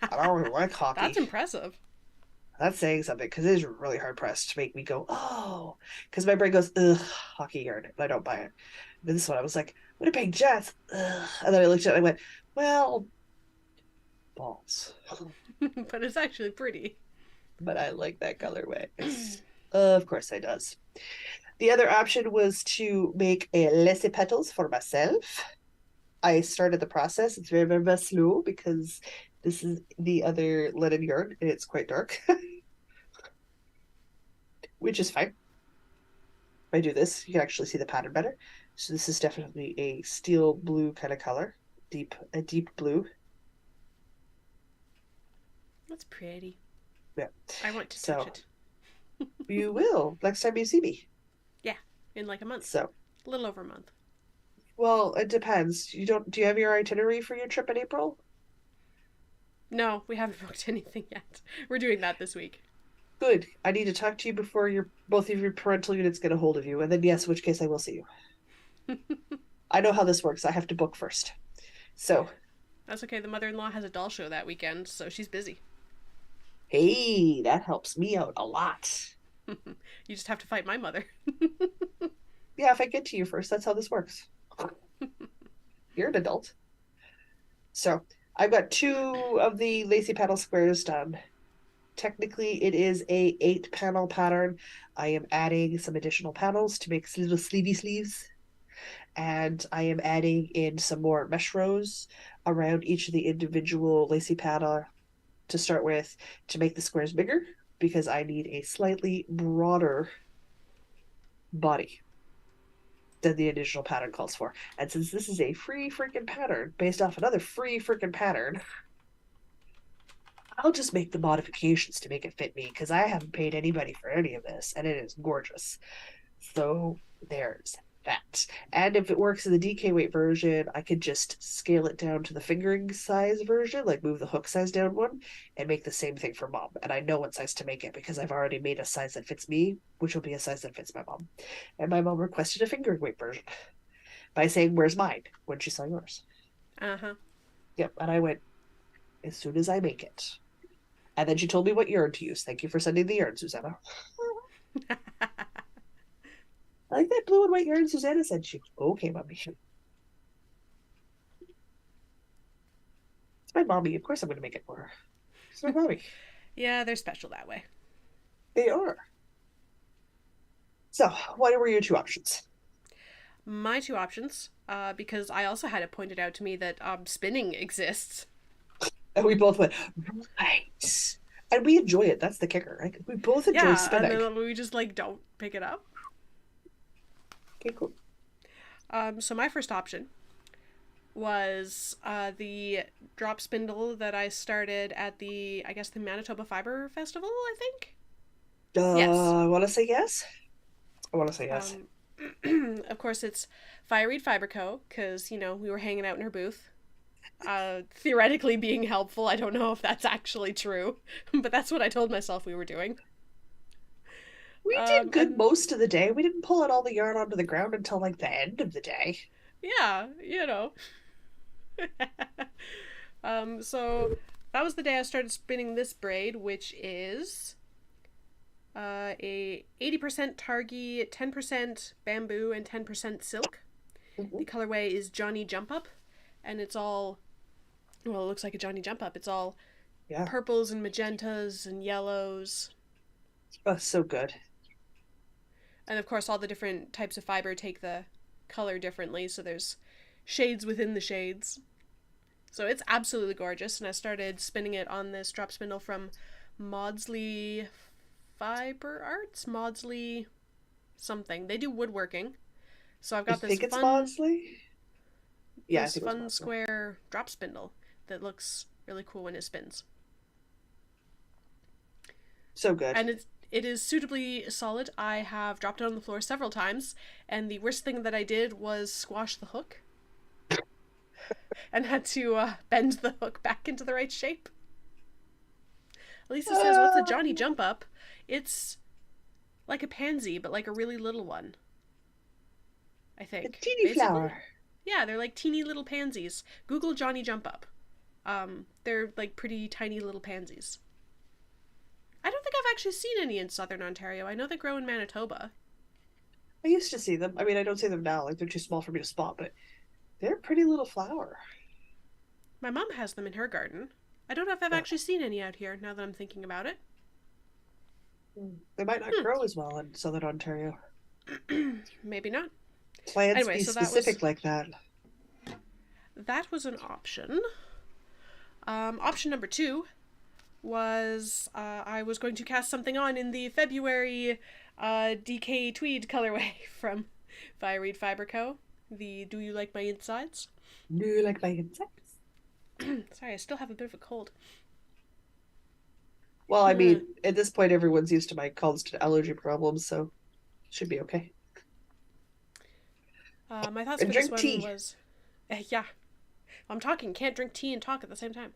I don't really like That's hockey. impressive. That's saying something because it is really hard pressed to make me go, oh, because my brain goes, ugh, hockey yarn, and I don't buy it. Then this one, I was like, Winnipeg Jets, ugh. And then I looked at it and I went, well, balls. But it's actually pretty. But I like that colorway. Of course I does. The other option was to make a laissez petals for myself. I started the process. It's very, very, very slow because this is the other linen yarn and it's quite dark, which is fine. If I do this, you can actually see the pattern better. So this is definitely a steel blue kind of color, a deep blue. That's pretty. Yeah. I want to touch So it. you will next time you see me. Yeah, in like a month. So, A little over a month. well, it depends. Do you have your itinerary for your trip in April? No, we haven't booked anything yet. We're doing that this week. Good. I need to talk to you before your both of your parental units get a hold of you, and then yes, in which case I will see you. I know how this works. I have to book first. So, That's okay. The mother-in-law has a doll show that weekend, so she's busy. hey, that helps me out a lot. You just have to fight my mother. Yeah, if I get to you first, that's how this works. You're an adult. So, I've got two of the lacy panel squares done. Technically, it is a 8 panel pattern. I am adding some additional panels to make little sleevey sleeves, and I am adding in some more mesh rows around each of the individual lacy panel to start with to make the squares bigger because I need a slightly broader body than the initial pattern calls for. And since this is a free freaking pattern based off another free freaking pattern, I'll just make the modifications to make it fit me because I haven't paid anybody for any of this and it is gorgeous. So there's that. And if it works in the DK weight version, I could just scale it down to the fingering size version, like move the hook size down one, and make the same thing for mom. And I know what size to make it because I've already made a size that fits me, which will be a size that fits my mom. And my mom requested a fingering weight version by saying, "Where's mine?" when she saw yours. Uh huh. Yep. And I went, as soon as I make it. And then she told me what yarn to use. Thank you for sending the yarn, Susanna. I like that blue and white yarn Susanna sent you. Okay, mommy. It's my mommy. Of course I'm going to make it for her. It's my mommy. Yeah, they're special that way. They are. So, what were your two options? My two options, because I also had it pointed out to me that spinning exists. And we both went, right. And we enjoy it. That's the kicker, right? We both enjoy Yeah, and spinning. then we just like don't pick it up. Okay, cool. So my first option was the drop spindle that I started at I guess the Manitoba Fiber Festival, I think. Yes. I want to say yes. I want to say yes. Of course, it's Fireweed Fiber Co. Because we were hanging out in her booth, theoretically being helpful. I don't know if that's actually true, but that's what I told myself we were doing. We did good And most of the day. We didn't pull out all the yarn onto the ground until like the end of the day. yeah, so that was the day I started spinning this braid, which is a 80% targi, 10% bamboo, and 10% silk. Mm-hmm. The colorway is Johnny Jump Up, and it's all, well, it looks like a Johnny Jump Up. It's all Yeah. purples and magentas and yellows. Oh, so good. And of course, all the different types of fiber take the color differently, so there's shades within the shades. So it's absolutely gorgeous, and I started spinning it on this drop spindle from Maudsley Fiber Arts? Maudsley something. They do woodworking. So I've I got think it's Maudsley. Yeah, I this think it was fun Maudsley. square drop spindle that looks really cool when it spins. So good. And it is suitably solid. I have dropped it on the floor several times, and the worst thing that I did was squash the hook and had to bend the hook back into the right shape. Lisa says, "What's a Johnny Jump Up?" It's like a pansy, but like a really little one. I A think. teeny Basically. flower. Yeah, they're like teeny little pansies. Google Johnny Jump Up. They're like pretty tiny little pansies. I don't think I've actually seen any in southern Ontario. I know they grow in Manitoba. I used to see them. I mean, I don't see them now. Like they're too small for me to spot, but they're a pretty little flower. My mom has them in her garden. I don't know if I've Yeah. actually seen any out here now that I'm thinking about it. They might not grow as well in southern Ontario. Maybe not. Plants Anyway, be so specific like that. that was an option. Option number 2 was I was going to cast something on in the February DK Tweed colorway from Fireweed Fiber Co. The Do You Like My Insides? Do you like my insects? Sorry, I still have a bit of a cold. Well, I mean, at this point, everyone's used to my constant allergy problems, so should be okay. My thoughts And for this drink one tea. was, yeah, I'm talking. Can't drink tea and talk at the same time.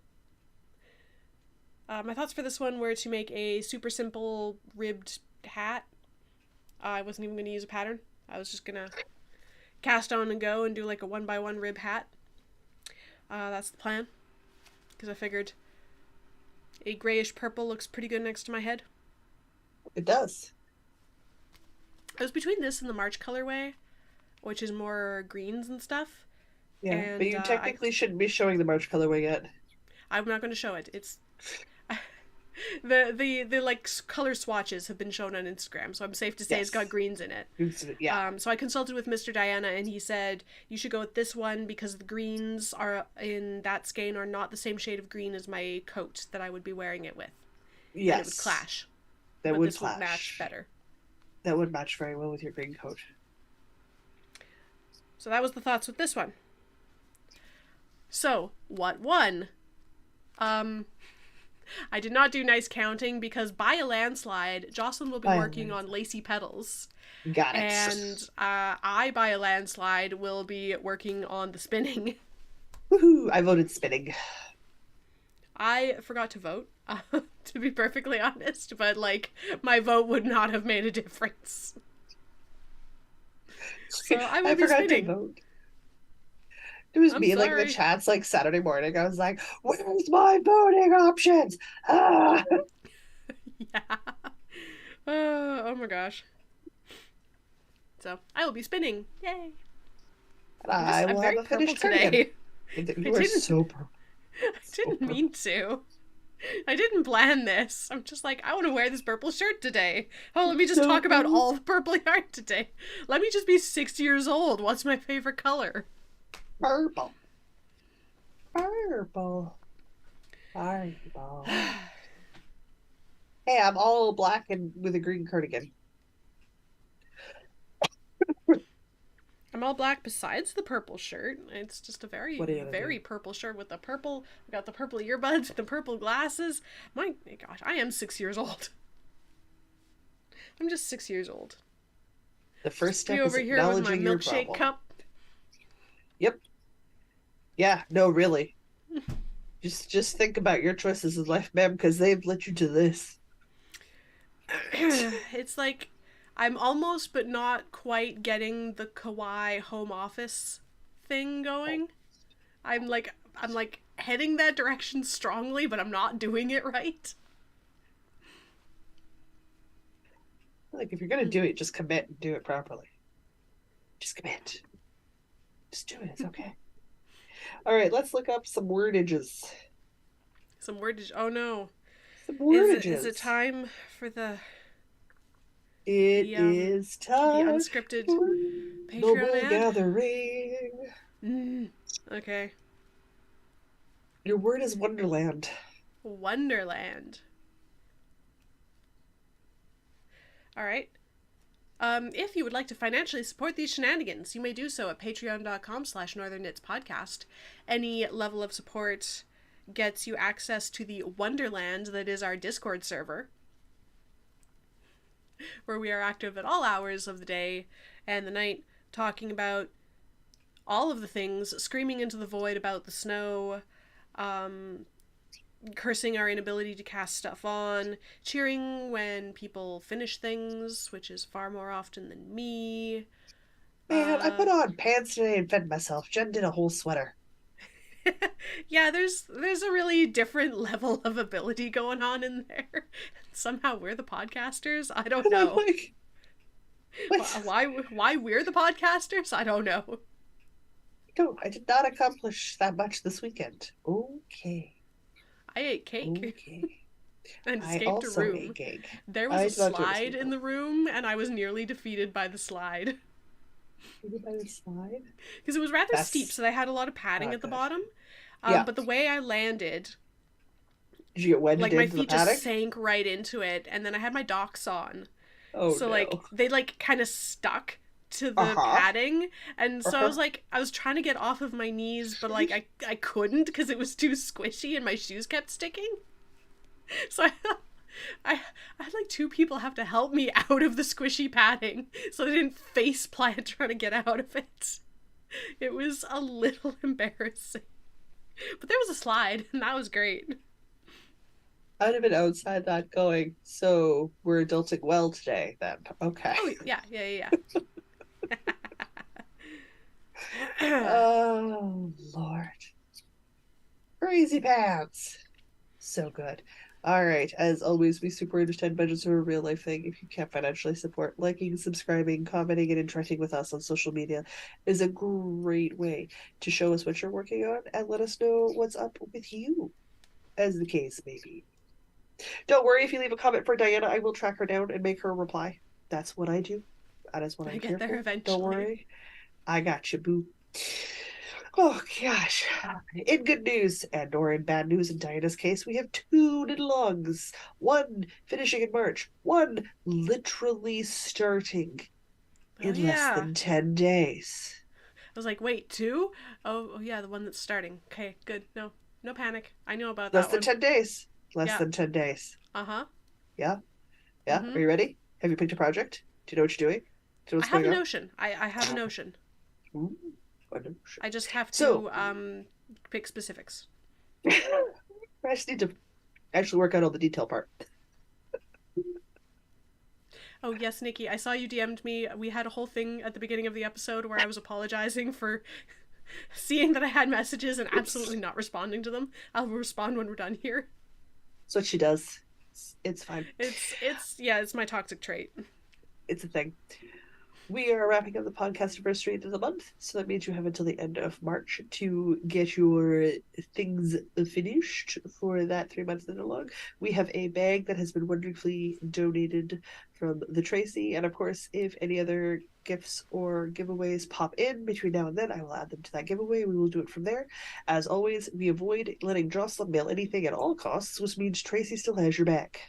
My thoughts for this one were to make a super simple ribbed hat. I wasn't even going to use a pattern. I was just going to cast on and go and do like a 1x1 rib hat. That's the plan. Because I figured a grayish purple looks pretty good next to my head. It does. I was between this and the March colorway, which is more greens and stuff. Yeah, but And you technically shouldn't be showing the March colorway yet. I'm not going to show it. It's the like color swatches have been shown on Instagram, so I'm safe to say it's got greens in it. Yeah. So I consulted with Mr. Diana, and he said you should go with this one because the greens are in that skein are not the same shade of green as my coat that I would be wearing it with. Yes. And it would clash. That but would this clash. would match better. That would match very well with your green coat. So that was the thoughts with this one. So, what won? I did not do nice counting because by a landslide, Jocelyn will be working on Lacy Petals. Got it. And I, by a landslide, will be working on the spinning. Woohoo! I voted spinning. I forgot to vote, to be perfectly honest, but like my vote would not have made a difference. So I will be spinning. To vote. It was me like the chats like Saturday morning. I was like, "Where's my voting options?" Ah! Yeah. Oh my gosh. So I will be spinning. Yay! And I'm very have a finished today. You are so purple. I didn't mean to. I didn't plan this. I'm just like, I want to wear this purple shirt today. Oh, let me just talk about all the purple yarn today. Let me just be 6 years old. What's my favorite color? Purple. Purple. Purple. Hey, I'm all black and with a green cardigan. I'm all black besides the purple shirt. It's just a very, very purple shirt with the purple. I got the purple earbuds, the purple glasses. My gosh, I am 6 years old. I'm just 6 years old. The first step is over here with my milkshake cup. Yep. Yeah, no, really. just think about your choices in life, ma'am, because they've led you to this. It's like I'm almost but not quite getting the kawaii home office thing going. I'm like heading that direction strongly, but I'm not doing it right. Like if you're gonna do it, just commit and do it properly. Just commit. Just do it. It's okay. All right, let's look up some wordages. Some wordage. Oh no. Some wordages. Is it time for the... It is time. The unscripted Patreon gathering. Okay. Your word is Wonderland. Wonderland. All right. If you would like to financially support these shenanigans, you may do so at patreon.com/northernknitspodcast. Any level of support gets you access to the Wonderland that is our Discord server, where we are active at all hours of the day and the night, talking about all of the things, screaming into the void about the snow, cursing our inability to cast stuff on, cheering when people finish things, which is far more often than me. Man, I put on pants today and fed myself. Jen did a whole sweater. Yeah, there's a really different level of ability going on in there. Somehow we're the podcasters? I don't know. Like, why we're the podcasters? I don't know. No, I did not accomplish that much this weekend. Okay. I ate cake. Okay. And escaped a room. Ate cake. There was a slide in the room, and I was nearly defeated by the slide. Defeated by the slide? Because it was rather steep, so they had a lot of padding at the bottom. But the way I landed, did you get wedged into the padding? My feet just sank right into it, and then I had my docks on. Oh, so, they, kind of stuck to the Uh-huh. padding, and so Uh-huh. I was trying to get off of my knees, but like I couldn't because it was too squishy and my shoes kept sticking. So I I had like two people have to help me out of the squishy padding so I didn't face plant trying to get out of it. It was a little embarrassing. But there was a slide, and that was great. I'd have been outside that going, so we're adulting well today then. Okay. Oh yeah, yeah, yeah. Oh, Lord. Crazy pants. So good. All right. As always, we super understand budgets are a real life thing. If you can't financially support, liking, subscribing, commenting, and interacting with us on social media is a great way to show us what you're working on and let us know what's up with you, as the case may be. Don't worry if you leave a comment for Diana, I will track her down and make her reply. That's what I do. That is what I I'm get here there for. Don't eventually. worry. I got you, boo. Oh gosh. In good news, and or in bad news in Diana's case, we have two little logs. One finishing in March, one literally starting Oh in less yeah. than 10 days. I was like, wait, two? Oh yeah, the one that's starting. Okay, good. No, no panic. I know about Less that than one. 10 days. Less Yeah. than 10 days. Uh huh. Yeah? Yeah? Mm-hmm. Are you ready? Have you picked a project? Do you know what you're doing? Do you know I what's have going a on? notion. I have a notion. Ooh, wonderful. I just have So, to pick specifics. I just need to actually work out all the detail part. Oh yes, Nikki, I saw you DM'd me. We had a whole thing at the beginning of the episode where I was apologizing for seeing that I had messages and absolutely not responding to them. I'll respond when we're done here. That's what she does. It's fine. It's yeah, it's my toxic trait. It's a thing. We are wrapping up the podcast anniversary of the month, so that means you have until the end of March to get your things finished for that 3 months in a log. We have a bag that has been wonderfully donated from the Tracy, and of course, if any other gifts or giveaways pop in between now and then, I will add them to that giveaway. We will do it from there. As always, we avoid letting Jocelyn mail anything at all costs, which means Tracy still has your back.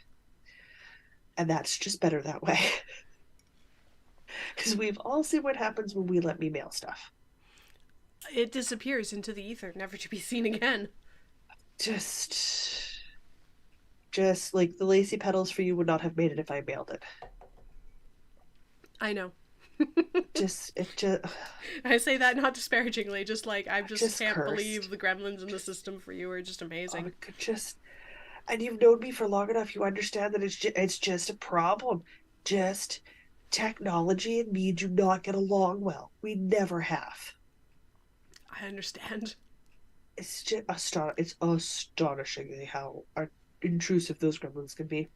And that's just better that way. Because we've all seen what happens when we let me mail stuff. It disappears into the ether, never to be seen again. Just, just like the lacy petals for you would not have made it if I mailed it. I know. It just, I say that not disparagingly, just like I just just can't cursed. believe the gremlins in the system for you are just Oh, amazing. just, and you've known me for long enough. You understand that it's just a problem. Just technology and me do not get along well. We never have. I understand. It's just it's astonishingly how intrusive those gremlins can be.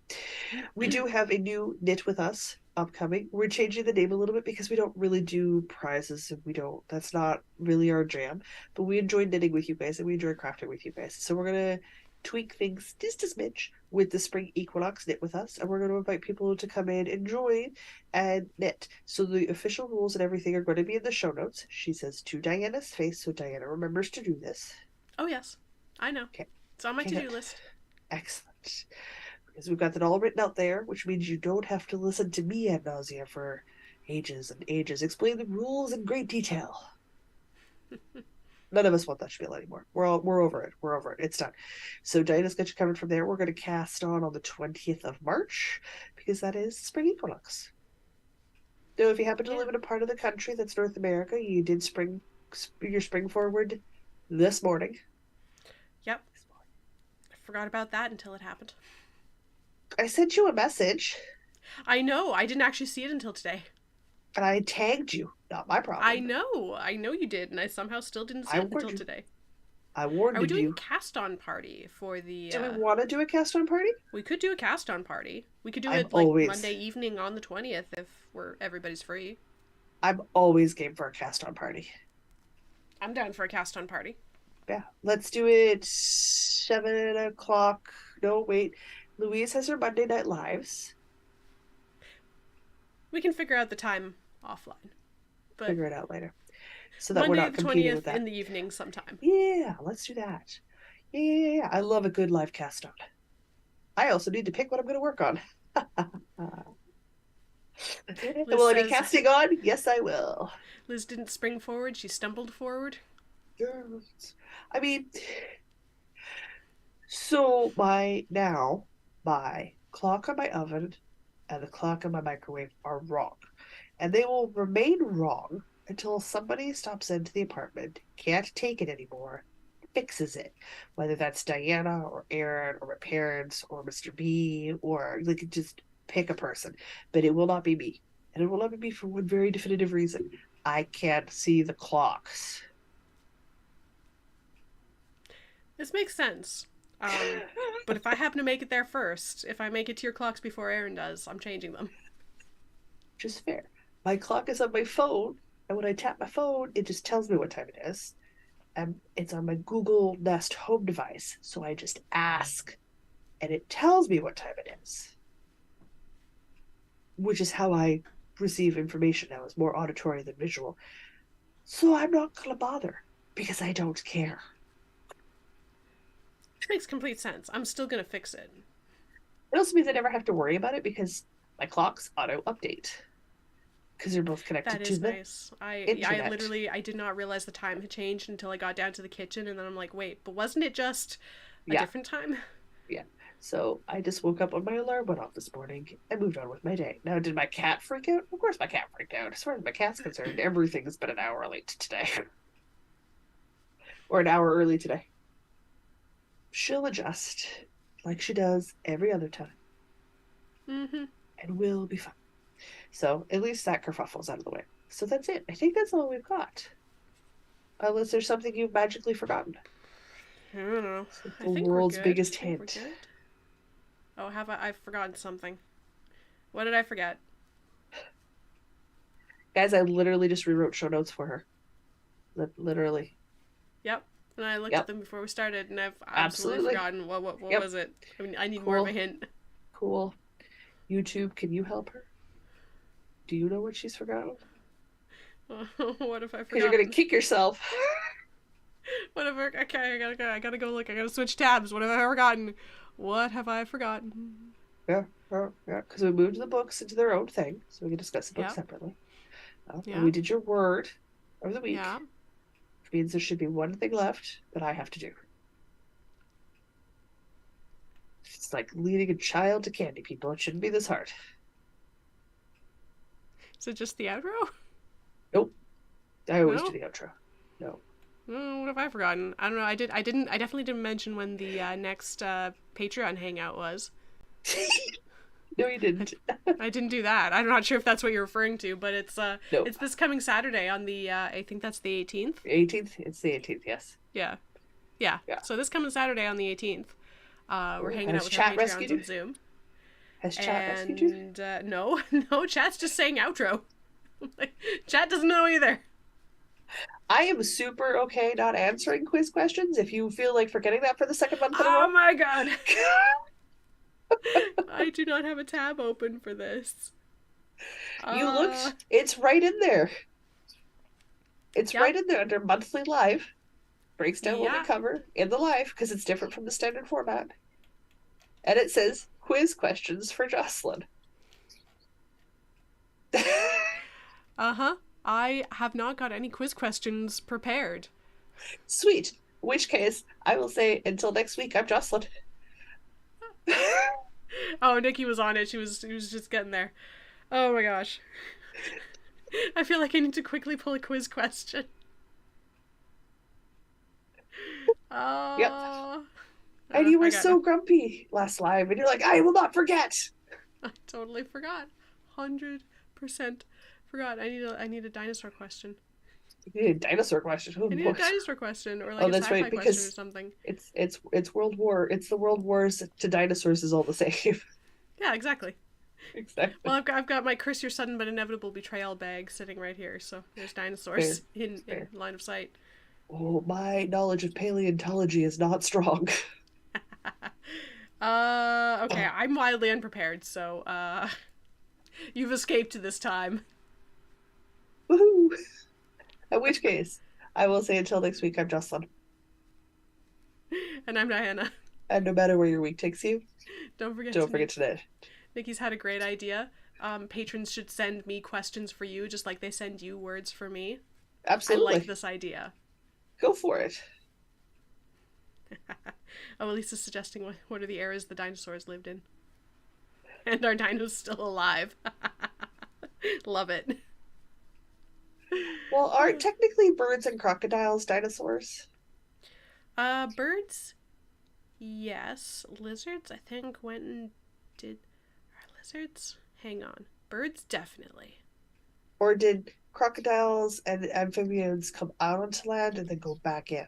We do have a new knit with us upcoming. We're changing the name a little bit because we don't really do prizes and we don't, that's not really our jam. But we enjoy knitting with you guys and we enjoy crafting with you guys. So we're gonna tweak things just a smidge with the spring equinox knit with us, and we're going to invite people to come in and join and knit. So the official rules and everything are going to be in the show notes. She says to Diana's face, so Diana remembers to do this. Oh yes, I know. Okay. It's on my Okay, to-do good. list. Excellent. Because we've got that all written out there, which means you don't have to listen to me ad nausea for ages and ages. Explain the rules in great detail. None of us want that spiel anymore. We're over it. We're over it. It's done. So Diana's got you covered from there. We're going to cast on the 20th of March because that is spring equinox. So if you happen to Yeah. live in a part of the country that's North America, you did your spring forward this morning. Yep. I forgot about that until it happened. I sent you a message. I know. I didn't actually see it until today. And I tagged you. Not my I problem. know. I know you did, and I somehow still didn't see I it warned until you. today. I Are we warned doing you. cast on party for the Do we want to do a cast on party? We could do a cast on party. We could do I'm it like always Monday evening on the 20th if everybody's free. I'm always game for a cast on party. I'm down for a cast on party. Yeah. Let's do it 7 o'clock. No, wait. Louise has her Monday night lives. We can figure out the time offline. But Figure it out later. So that we're Monday not the competing with 20th that. in the evening sometime. Yeah, let's do that. Yeah. I love a good live cast on. I also need to pick what I'm going to work on. Liz Will I be says casting on? Yes, I will. Liz didn't spring forward, she stumbled forward. Yes. I mean, so my clock on my oven and the clock on my microwave are wrong. And they will remain wrong until somebody stops into the apartment, can't take it anymore, fixes it. Whether that's Diana or Aaron or my parents or Mr. B, or they could just pick a person. But it will not be me. And it will not be me for one very definitive reason. I can't see the clocks. This makes sense. But if I happen to make it there first, if I make it to your clocks before Aaron does, I'm changing them. Just fair. My clock is on my phone, and when I tap my phone, it just tells me what time it is. And it's on my Google Nest home device, so I just ask, and it tells me what time it is, which is how I receive information now. It's more auditory than visual. So I'm not gonna bother because I don't care. Which makes complete sense. I'm still gonna fix it. It also means I never have to worry about it because my clocks auto update because they're both That connected to is the nice. I internet. literally I did not realize the time had changed until I got down to the kitchen, and then I'm like, wait, but wasn't it just a Yeah, different time? yeah. So I just woke up when my alarm went off this morning and moved on with my day. Now, did my cat freak out? Of course, my cat freaked out. As far as my cat's concerned, everything's been an hour late today, or an hour early today. She'll adjust like she does every other time, Mm-hmm. and we'll be fine. So at least that kerfuffle's out of the way. So that's it. I think that's all we've got. Unless there's something you've magically forgotten. I don't know. It's like I the think we're world's good. biggest I think we're hint. good. Oh, have I? I've forgotten something. What did I forget? Guys, I literally just rewrote show notes for her. Literally. Yep. And I looked at Yep. them before we started, and I've absolutely Absolutely. forgotten what Yep. was it. I mean, I need more of a Cool. hint. Cool. YouTube, can you help her? Do you know what she's forgotten? What have I Because you're gonna forgotten? kick yourself. Whatever. Okay, I gotta go look. I gotta switch tabs. What have I forgotten? What have I forgotten? Yeah, yeah, yeah. Because we moved the books into their own thing, so we can discuss the books Yep. separately. And Yeah. we did your word of the week, Yeah. which means there should be one thing left that I have to do. It's like leading a child to candy, people. It shouldn't be this hard. Is it just the outro? Nope. I always do No. the outro. No. Oh, what have I forgotten? I don't know. I did. I didn't. I definitely didn't mention when the next Patreon hangout was. No, you didn't. I didn't do that. I'm not sure if that's what you're referring to, but Nope. it's this coming Saturday on the I think that's the 18th. 18th? It's the 18th, yes. Yeah. Yeah. Yeah. So this coming Saturday on the 18th, we're Cool. hanging out Has with our chat rescued Patreons you? on Zoom. Has chat rescued you? And no, no, chat's just saying outro. Chat doesn't know either. I am super okay not answering quiz questions if you feel like forgetting that for the second month in a Oh row. my god. I do not have a tab open for this. You looked, it's right in there. It's Yep. right in there under monthly live. Breaks down what we Yeah. cover in the live because it's different from the standard format. And it says quiz questions for Jocelyn. Uh-huh. I have not got any quiz questions prepared. Sweet. In which case, I will say until next week, I'm Jocelyn. Oh, Nikki was on it. She was just getting there. Oh my gosh. I feel like I need to quickly pull a quiz question. Yep. And you were so grumpy last live, and you're like, I will not forget. I totally forgot. 100% forgot. I need a dinosaur question. You need a dinosaur question. Oh, I need a dinosaur question or like Oh, a that's sci-fi right, question or because something. it's World War. It's the World Wars to dinosaurs is all the same. Yeah, exactly. Exactly. Well, I've got my curse your sudden but inevitable betrayal bag sitting right here. So there's dinosaurs in line of sight. Oh, my knowledge of paleontology is not strong. Okay, I'm wildly unprepared, so you've escaped this time. Woohoo! In which case, I will say until next week, I'm Jocelyn. And I'm Diana. And no matter where your week takes you, Don't forget don't to forget to knit. Nikki's had a great idea. patrons should send me questions for you, just like they send you words for me. I like Absolutely. this idea. Go for it. Oh, Elisa's suggesting what are the eras the dinosaurs lived in. And are dinos still alive? Love it. Well, aren't technically birds and crocodiles dinosaurs? Birds, yes. Lizards, I think, went and did. Are lizards? Hang on. Birds, definitely. Or did crocodiles and amphibians come out onto land and then go back in?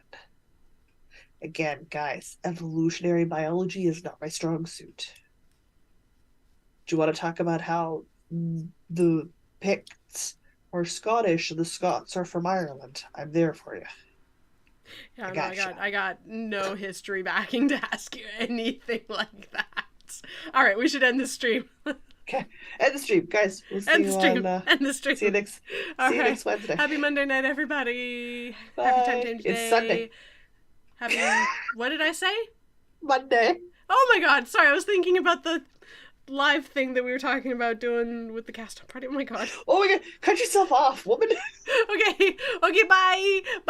Again, guys, evolutionary biology is not my strong suit. Do you want to talk about how the Picts are Scottish and the Scots are from Ireland? I'm there for you. I Yeah, no, gotcha. I got no history backing to ask you anything like that. All right, we should end the stream. Okay, end the stream, guys. We'll see End the you stream. on. End the See you stream. next. All See you right. next Wednesday. Happy Monday night, everybody. Happy time Bye. change It's Sunday. day. Happy. What did I say? Monday. Oh my god, sorry, I was thinking about the live thing that we were talking about doing with the cast party. Oh my god. Oh my god, cut yourself off, woman. Okay, okay, bye.